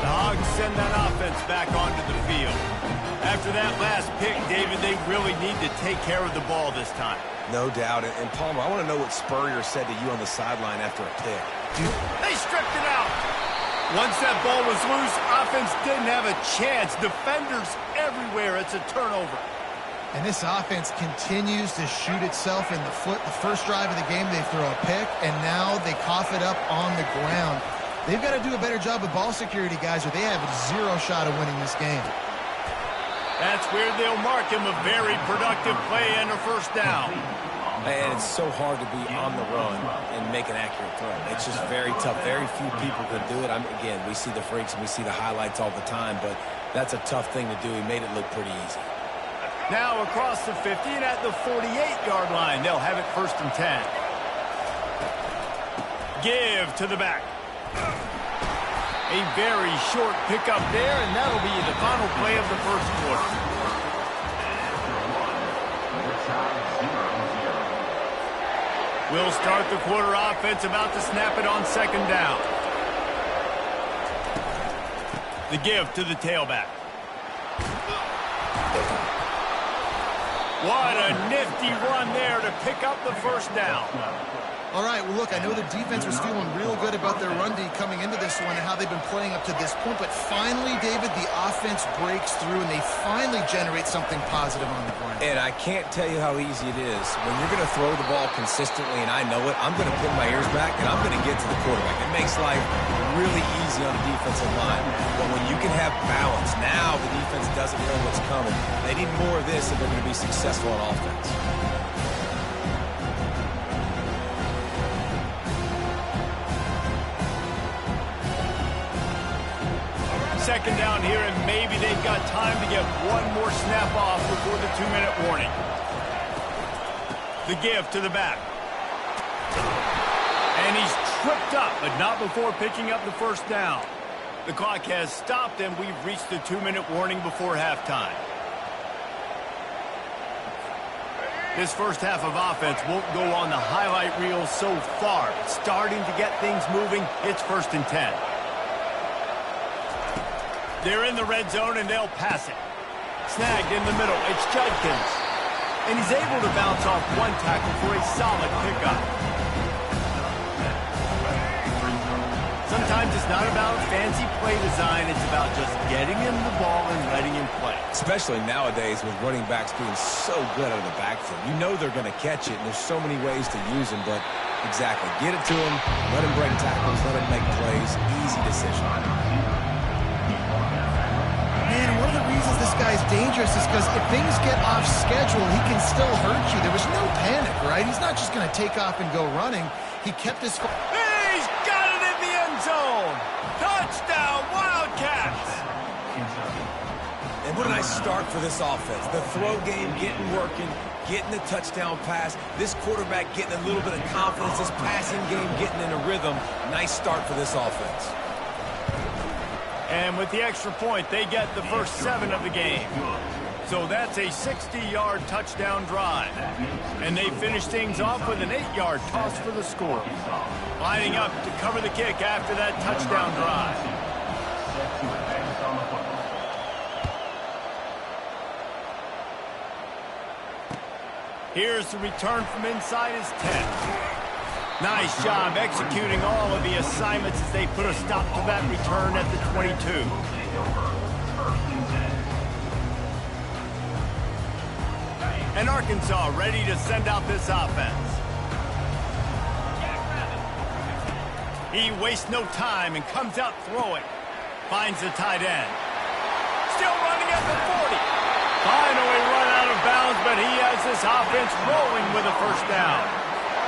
The Hogs send that offense back onto the field. After that last pick, David, they really need to take care of the ball this time. No doubt. And Palmer, I want to know what Spurrier said to you on the sideline after a pick. They stripped it out. Once that ball was loose, offense didn't have a chance. Defenders everywhere. It's a turnover. And this offense continues to shoot itself in the foot. The first drive of the game, they throw a pick, and now they cough it up on the ground. They've got to do a better job with ball security, guys, or they have zero shot of winning this game. That's where they'll mark him a very productive play and a 1st down. And it's so hard to be on the run and make an accurate throw. It's just very tough. Very few people can do it. Again, we see the freaks and we see the highlights all the time, but that's a tough thing to do. He made it look pretty easy. Now across the 50 and at the 48-yard line. They'll have it 1st and 10. Give to the back. A very short pickup there, and that'll be the final play of the 1st quarter. We'll start the quarter offense, about to snap it on 2nd down. The give to the tailback. What a nifty run there to pick up the 1st down. All right, well, look, I know the defense was feeling real good about their run D coming into this one and how they've been playing up to this point, but finally, David, the offense breaks through and they finally generate something positive on the ground. And I can't tell you how easy it is. When you're going to throw the ball consistently, and I know it, I'm going to pin my ears back and I'm going to get to the quarterback. It makes life really easy on the defensive line. But when you can have balance, now the defense doesn't know what's coming. They need more of this if they're going to be successful on offense. second down here, and maybe they've got time to get one more snap off before the 2-minute warning. The give to the back. And he's tripped up, but not before picking up the first down. The clock has stopped, and we've reached the 2-minute warning before halftime. This first half of offense won't go on the highlight reel so far. It's starting to get things moving. It's 1st and 10. They're in the red zone, and they'll pass it. Snagged in the middle. It's Judkins. And he's able to bounce off one tackle for a solid pickup. Sometimes it's not about fancy play design. It's about just getting him the ball and letting him play. Especially nowadays with running backs being so good out of the backfield. You know they're going to catch it, and there's so many ways to use them, but exactly. Get it to him, let him break tackles, let him make plays. Easy decision. Man, one of the reasons this guy's dangerous is because if things get off schedule, he can still hurt you. There was no panic, right? He's not just going to take off and go running. He kept his... He's got it in the end zone. Touchdown, Wildcats. And what a nice start for this offense. The throw game getting working, getting the touchdown pass. This quarterback getting a little bit of confidence. This passing game getting in a rhythm. Nice start for this offense. And with the extra point, they get the first 7 of the game. So that's a 60-yard touchdown drive. And they finish things off with an 8-yard toss for the score. Lining up to cover the kick after that touchdown drive. Here's the return from inside his 10. Nice job executing all of the assignments as they put a stop to that return at the 22. And Arkansas ready to send out this offense. He wastes no time and comes out throwing. Finds the tight end. Still running at the 40. Finally run out of bounds, but he has this offense rolling with a first down.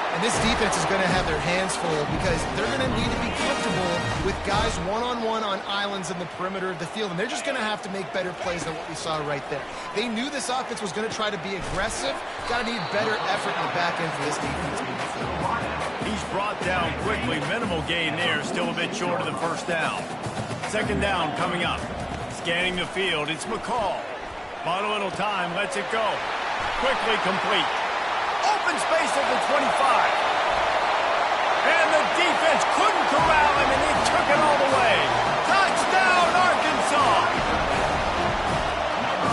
And this defense is going to have their hands full because they're going to need to be comfortable with guys one-on-one on islands in the perimeter of the field. And they're just going to have to make better plays than what we saw right there. They knew this offense was going to try to be aggressive. Got to need better effort in the back end for this defense moving forward. He's brought down quickly. Minimal gain there. Still a bit short of the first down. Second down coming up. Scanning the field. It's McCall. Bought a little time. Lets it go. Quickly complete. Open space at the 25. And the defense couldn't corral him, and he took it all the way. Touchdown, Arkansas!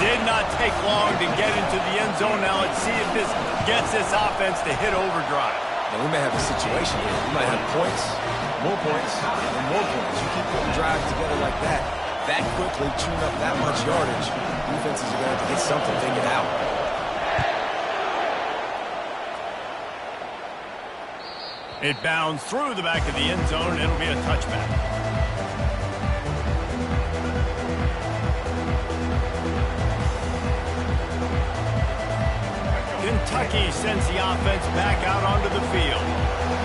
Did not take long to get into the end zone. Now let's see if this gets this offense to hit overdrive. Now we may have a situation here. We might have points, and more points. You keep putting drives together like that quickly, chewing up that much yardage, defenses are going to have to get something figured out. It bounds through the back of the end zone, and it'll be a touchback. Kentucky sends the offense back out onto the field.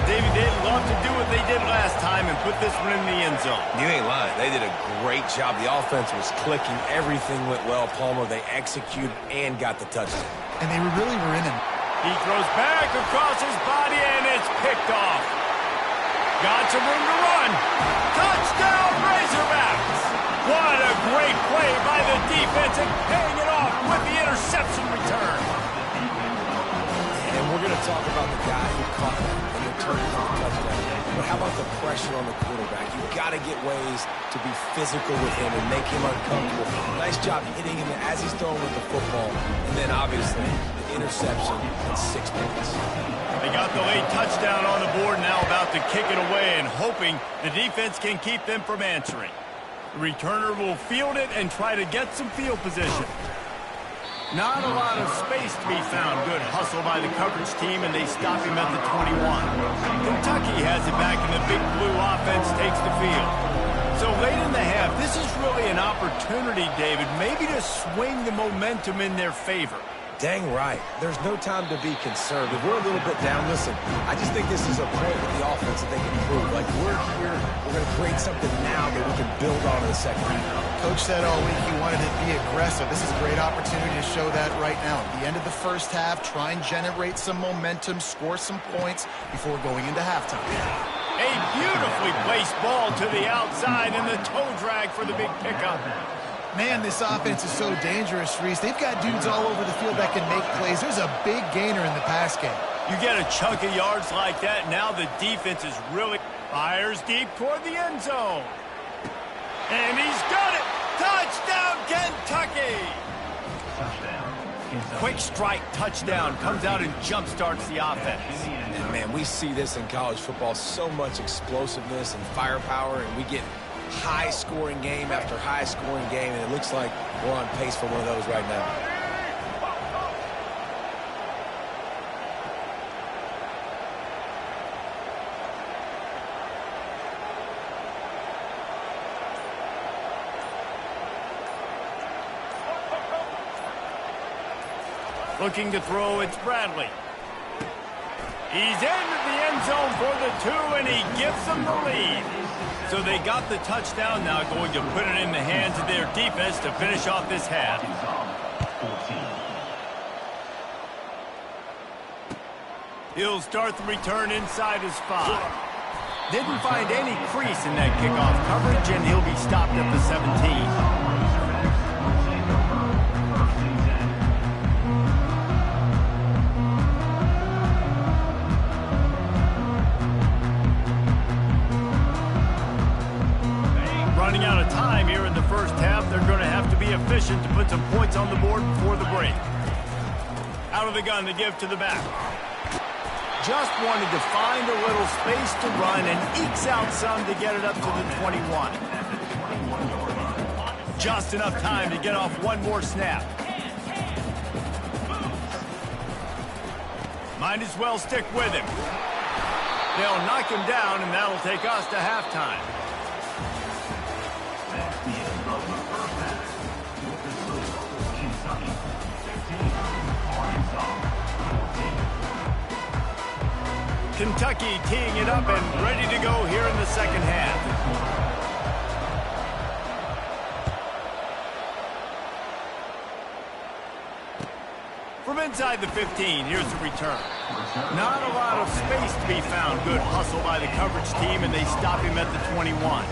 David, they'd love to do what they did last time and put this one in the end zone. You ain't lying. They did a great job. The offense was clicking. Everything went well, Palmer. They executed and got the touchdown. And they really were in it. He throws back across his body, and it's picked off. Got some room to run. Touchdown, Razorbacks! What a great play by the defense, and paying it off with the interception return. And we're going to talk about the guy who caught that and returned for the touchdown. But how about the pressure on the quarterback? You've got to get ways to be physical with him and make him uncomfortable. Nice job hitting him as he's throwing with the football. And then, obviously, the interception and 6 points. They got the late touchdown on the board, now about to kick it away and hoping the defense can keep them from answering. The returner will field it and try to get some field position. Not a lot of space to be found. Good hustle by the coverage team, and they stop him at the 21. Kentucky has it back, and the big blue offense takes the field. So late in the half, this is really an opportunity, David, maybe to swing the momentum in their favor. Dang right. There's no time to be concerned. If we're a little bit down, listen, I just think this is a point with the offense that they can improve. Like, we're here, we're going to create something now that we can build on in the second half. Coach said all week he wanted to be aggressive. This is a great opportunity to show that right now. At the end of the first half, try and generate some momentum, score some points before going into halftime. A beautifully placed ball to the outside and the toe drag for the big pickup. Man, this offense is so dangerous, Reese. They've got dudes all over the field that can make plays. There's a big gainer in the pass game. You get a chunk of yards like that, now the defense is really fires deep toward the end zone. And he's got it! Touchdown, Kentucky! Quick strike touchdown comes out and jump-starts the offense. And, man, we see this in college football, so much explosiveness and firepower, and we get high-scoring game after high-scoring game, and it looks like we're on pace for one of those right now. Looking to throw, it's Bradley. He's into the end zone for the 2, and he gives them the lead. So they got the touchdown, now going to put it in the hands of their defense to finish off this half. He'll start the return inside his 5. Didn't find any crease in that kickoff coverage, and he'll be stopped at the 17. Running out of time here in the first half, they're going to have to be efficient to put some points on the board before the break. Out of the gun to give to the back. Just wanted to find a little space to run and ekes out some to get it up to the 21. Just enough time to get off one more snap. Might as well stick with him. They'll knock him down, and that'll take us to halftime. Kentucky teeing it up and ready to go here in the second half. From inside the 15, here's the return. Not a lot of space to be found. Good hustle by the coverage team, and they stop him at the 21.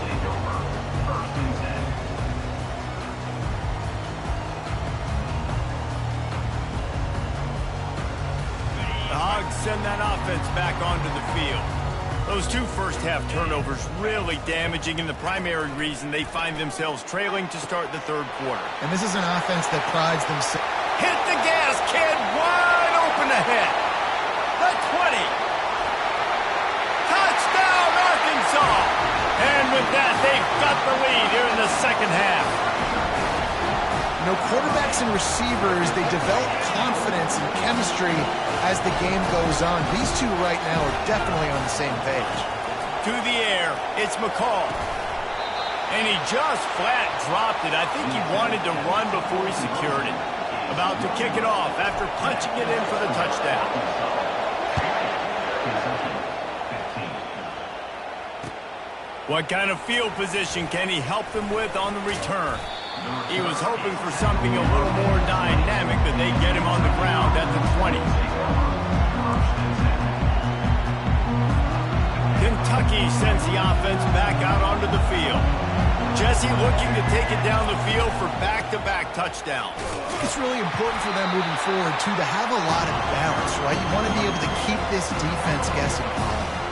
Send that offense back onto the field. Those 2 first-half turnovers really damaging, and the primary reason they find themselves trailing to start the third quarter. And this is an offense that prides themselves. Hit the gas, kid! Wide open ahead. The 20. Touchdown, Arkansas! And with that, they've got the lead here in the second half. You know, quarterbacks and receivers, they develop confidence and chemistry as the game goes on. These two right now are definitely on the same page. To the air, it's McCall. And he just flat dropped it. I think he wanted to run before he secured it. About to kick it off after punching it in for the touchdown. What kind of field position can he help them with on the return? He was hoping for something a little more dynamic, but they get him on the ground at the 20. Kentucky sends the offense back out onto the field. Jesse looking to take it down the field for back-to-back touchdowns. It's really important for them moving forward, too, to have a lot of balance, right? You want to be able to keep this defense guessing.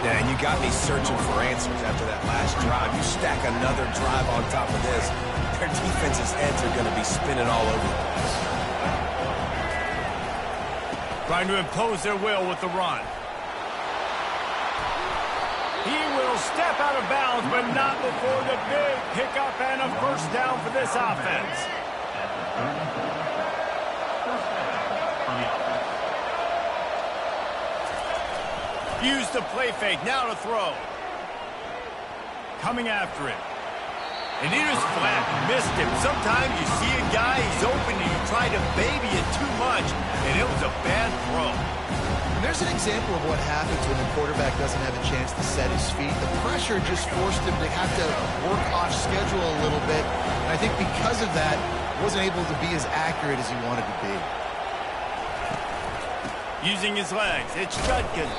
Yeah, and you got me searching for answers after that last drive. You stack another drive on top of this, their defense's heads are going to be spinning all over the place. Trying to impose their will with the run. He will step out of bounds, but not before the big pickup and a first down for this offense. Use the play fake, now to throw. Coming after it. And he just flat missed him. Sometimes you see a guy, he's open, and you try to baby it too much, and it was a bad throw. And there's an example of what happens when the quarterback doesn't have a chance to set his feet. The pressure just forced him to have to work off schedule a little bit. And I think because of that, wasn't able to be as accurate as he wanted to be. Using his legs, it's Judkins.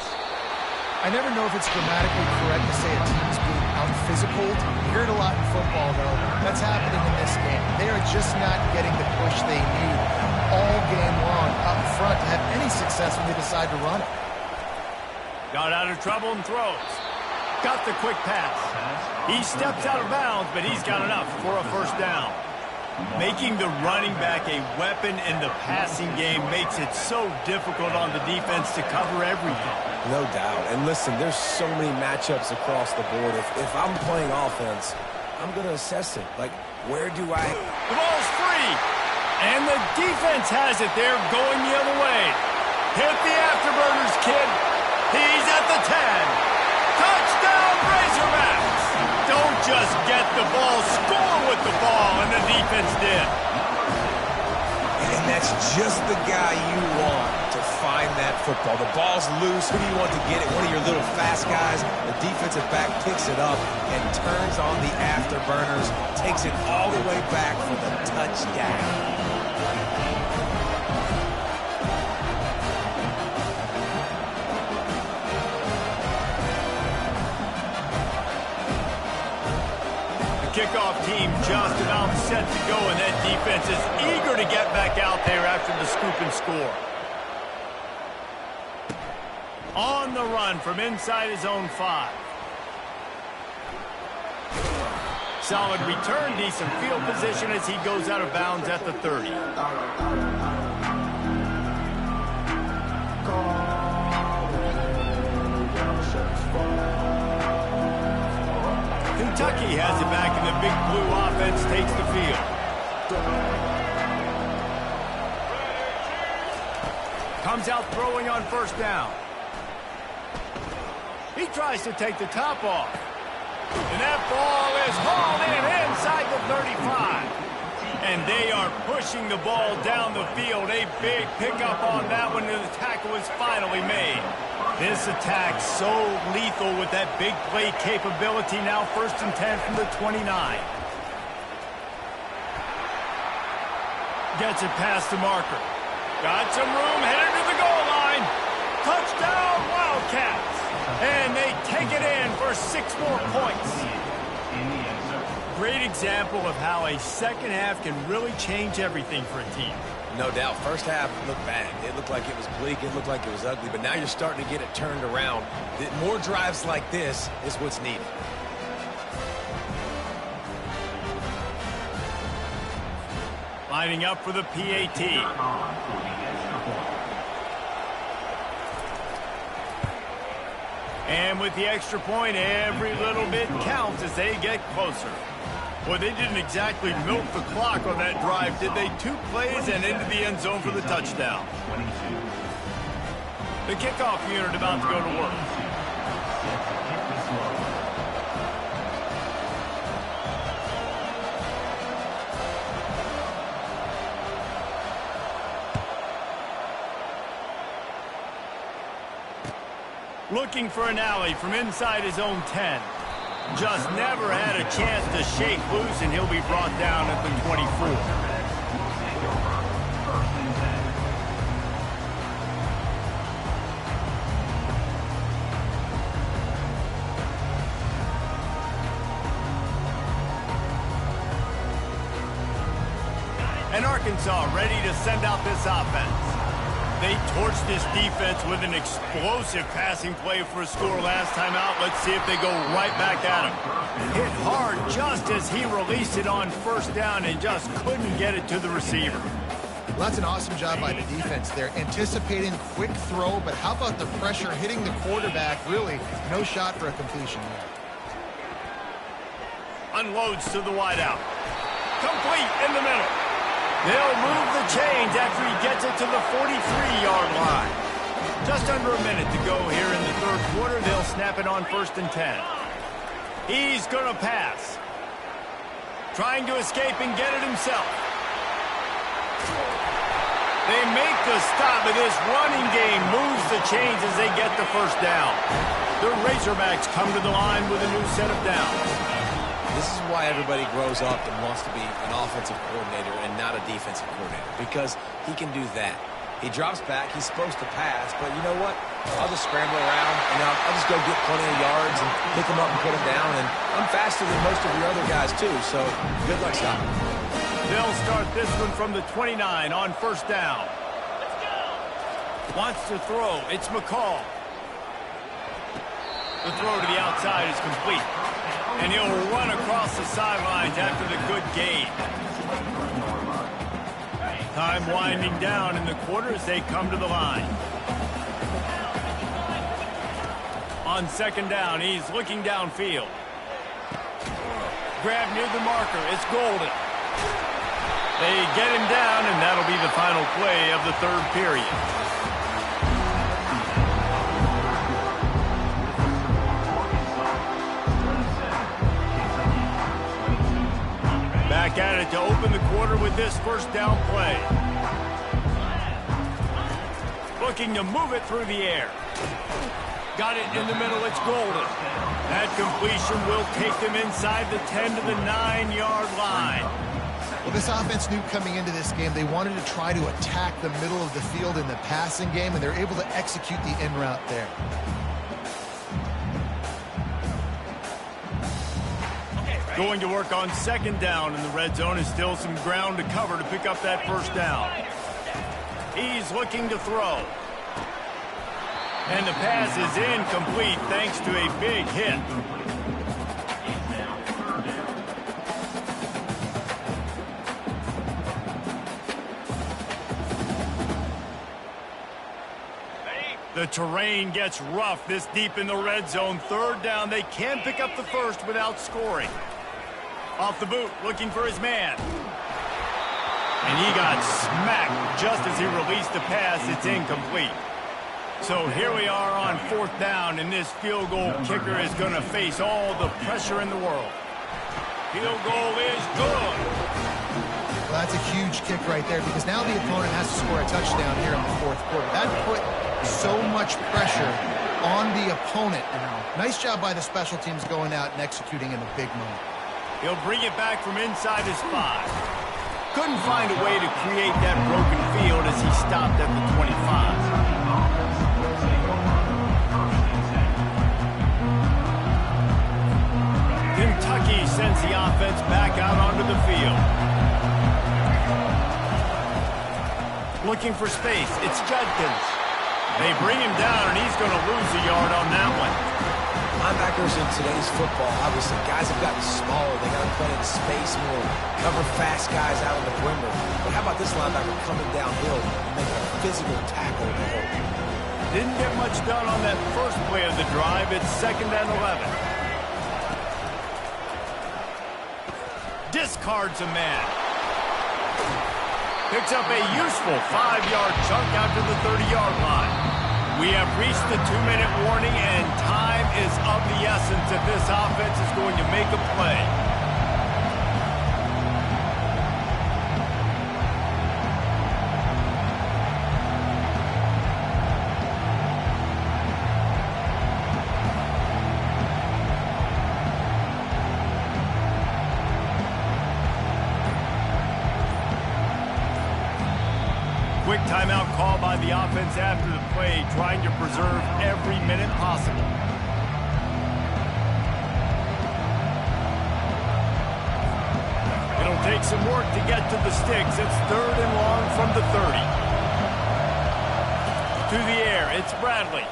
I never know if it's grammatically correct to say a team's being out-physical. You hear it a lot in football, though. That's happening in this game. They are just not getting the push they need all game long up front to have any success when they decide to run it. Got out of trouble and throws. Got the quick pass. He steps out of bounds, but he's got enough for a first down. Making the running back a weapon in the passing game makes it so difficult on the defense to cover everything. No doubt. And listen, there's so many matchups across the board. If I'm playing offense, I'm going to assess it. Like, where do I... The ball's free. And the defense has it there going the other way. Hit the afterburners, kid. He's at the 10. Touchdown, Razorbacks. Don't just get the ball, score with the ball, and the defense did. And that's just the guy you want to find that football. The ball's loose. Who do you want to get it? One of your little fast guys. The defensive back picks it up and turns on the afterburners, takes it all the way back for the touchdown. Kickoff team just about set to go, and that defense is eager to get back out there after the scoop and score. On the run from inside his own 5. Solid return, decent field position as he goes out of bounds at the 30. Kentucky has it back, and the Big Blue offense takes the field. Comes out throwing on first down. He tries to take the top off. And that ball is hauled in inside the 35. And they are pushing the ball down the field. A big pickup on that one, and the tackle is finally made. This attack so lethal with that big play capability. Now 1st and 10 from the 29. Gets it past the marker. Got some room, headed to the goal line. Touchdown, Wildcats. And they take it in for 6 more points. Great example of how a second half can really change everything for a team. No doubt. First half looked bad. It looked like it was bleak. It looked like it was ugly. But now you're starting to get it turned around. More drives like this is what's needed. Lining up for the PAT. And with the extra point, every little bit counts as they get closer. Boy, they didn't exactly milk the clock on that drive, did they? 2 plays and into the end zone for the touchdown. The kickoff unit about to go to work. Looking for an alley from inside his own 10. Just never had a chance to shake loose, and he'll be brought down at the 24. And Arkansas ready to send out this offense. They torched this defense with an explosive passing play for a score last time out. Let's see if they go right back at him. Hit hard just as he released it on first down and just couldn't get it to the receiver. Well, that's an awesome job by the defense there. Anticipating quick throw, but how about the pressure hitting the quarterback? Really, no shot for a completion there. Unloads to the wideout. Complete in the middle. They'll move the chains after he gets it to the 43-yard line. Just under a minute to go here in the 3rd quarter. They'll snap it on 1st and 10. He's going to pass. Trying to escape and get it himself. They make the stop, and this running game moves the chains as they get the first down. The Razorbacks come to the line with a new set of downs. This is why everybody grows up and wants to be an offensive coordinator and not a defensive coordinator, because he can do that. He drops back. He's supposed to pass, but you know what? I'll just scramble around, and I'll just go get plenty of yards and pick them up and put them down, and I'm faster than most of your other guys, too, so good luck stopping. They'll start this one from the 29 on first down. Wants to throw. It's McCall. The throw to the outside is complete. And he'll run across the sidelines after the good gain. Time winding down in the quarter as they come to the line. On second down, he's looking downfield. Grab near the marker. It's Golden. They get him down, and that'll be the final play of the third period. Back at it to open the quarter with this first down play. Looking to move it through the air. Got it in the middle. It's Golden. That completion will take them inside the 10 to the 9-yard line. Well, this offense knew coming into this game they wanted to try to attack the middle of the field in the passing game, and they're able to execute the in route there. Going to work on second down in the red zone. Is still some ground to cover to pick up that first down. He's looking to throw. And the pass is incomplete thanks to a big hit. The terrain gets rough this deep in the red zone. Third down. They can pick up the first without scoring. Off the boot, looking for his man. And he got smacked just as he released the pass. It's incomplete. So here we are on fourth down, and this field goal kicker is going to face all the pressure in the world. Field goal is good. Well, that's a huge kick right there, because now the opponent has to score a touchdown here in the fourth quarter. That put so much pressure on the opponent. Nice job by the special teams going out and executing in a big moment. He'll bring it back from inside his 5. Couldn't find a way to create that broken field as he stopped at the 25. Kentucky sends the offense back out onto the field. Looking for space. It's Judkins. They bring him down, and he's going to lose a yard on that one. Linebackers in today's football, obviously, guys have gotten smaller. They got to play in space more, cover fast guys out on the perimeter. But how about this linebacker coming downhill and making a physical tackle in the hole? Didn't get much done on that first play of the drive. It's 2nd and 11. Discards a man. Picks up a useful 5-yard chunk out to the 30-yard line. We have reached the 2-minute warning, and time is of the essence if this offense is going to make a play. Quick timeout call by the offense after the play, trying to preserve every minute possible. It'll take some work to get to the sticks. It's 3rd and long from the 30. To the air, it's Bradley.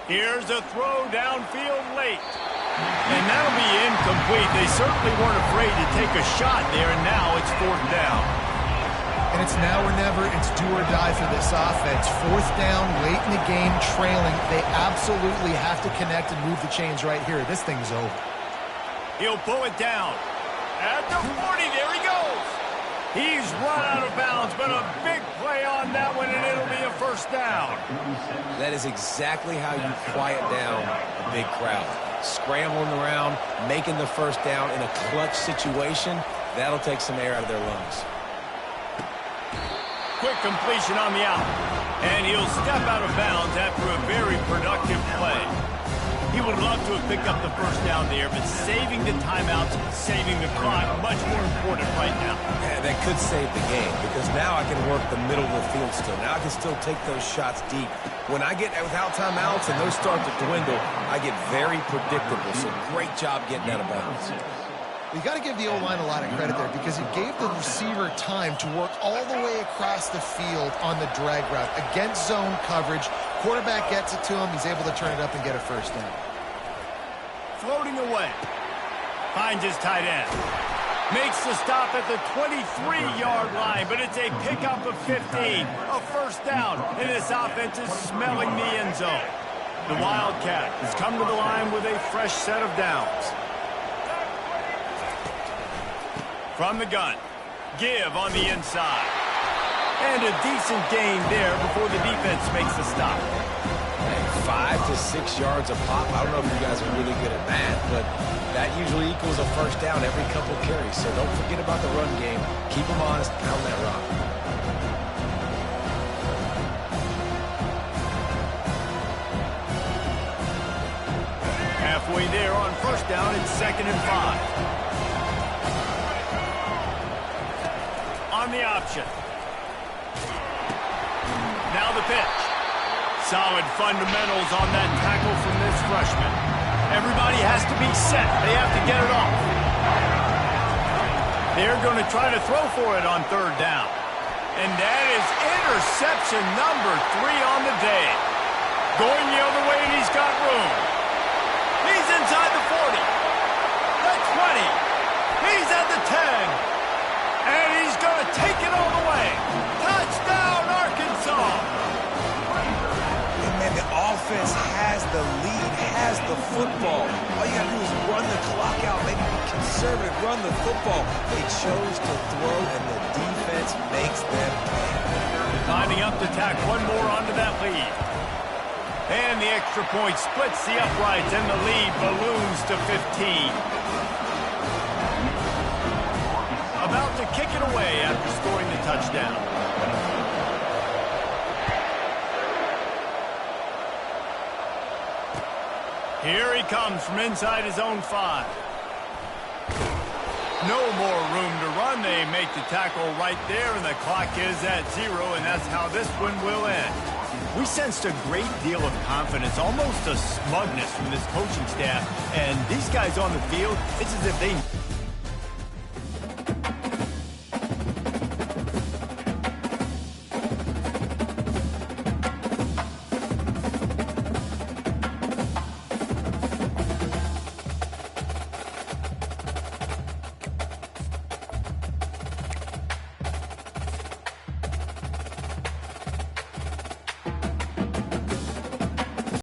Here's a throw downfield late. And that'll be incomplete. They certainly weren't afraid to take a shot there, and now it's 4th down. And it's now or never. It's do or die for this offense. 4th down, late in the game, trailing. They absolutely have to connect and move the chains right here. This thing's over. He'll pull it down. At the 40, there he goes. He's run out of bounds, but a big play on that one, and it'll be a 1st down. That is exactly how you quiet down a big crowd. scrambling around, making the first down in a clutch situation, that'll take some air out of their lungs. Quick completion on the out. And he'll step out of bounds after a very productive play. He would love to have picked up the first down there, but saving the timeouts, saving the clock, much more important right now. Yeah, that could save the game because now I can work the middle of the field still. Now I can still take those shots deep. When I get without timeouts and those start to dwindle, I get very predictable. So great job getting out of bounds. You got to give the O-line a lot of credit there because he gave the receiver time to work all the way across the field on the drag route against zone coverage. Quarterback gets it to him. He's able to turn it up and get a first down. Floating away. Finds his tight end. Makes the stop at the 23-yard line, but it's a pickup of 15. A first down, and this offense is smelling the end zone. The Wildcat has come to the line with a fresh set of downs. From the gun, give on the inside. And a decent gain there before the defense makes the stop. 5 to 6 yards a pop. I don't know if you guys are really good at math, but that usually equals a first down every couple carries. So don't forget about the run game. Keep them honest, pound that rock. Halfway there on first down, it's 2nd and 5. On the option. Now the pitch. Solid fundamentals on that tackle from this freshman. Everybody has to be set. They have to get it off. They're going to try to throw for it on 3rd down. And that is interception number 3 on the day. Going the other way, and he's got room. He's inside the 40. The 20. He's at the 10. And he's going to take it all the way. Touchdown, Arkansas. And man, the offense has the lead, has the football. All you got to do is run the clock out, maybe be conservative, run the football. They chose to throw, and the defense makes them pay. Lining up to tack one more onto that lead. And the extra point splits the uprights, and the lead balloons to 15. About to kick it away after scoring the touchdown. Here he comes from inside his own 5. No more room to run. They make the tackle right there, and the clock is at 0, and that's how this one will end. We sensed a great deal of confidence, almost a smugness from this coaching staff, and these guys on the field, it's as if they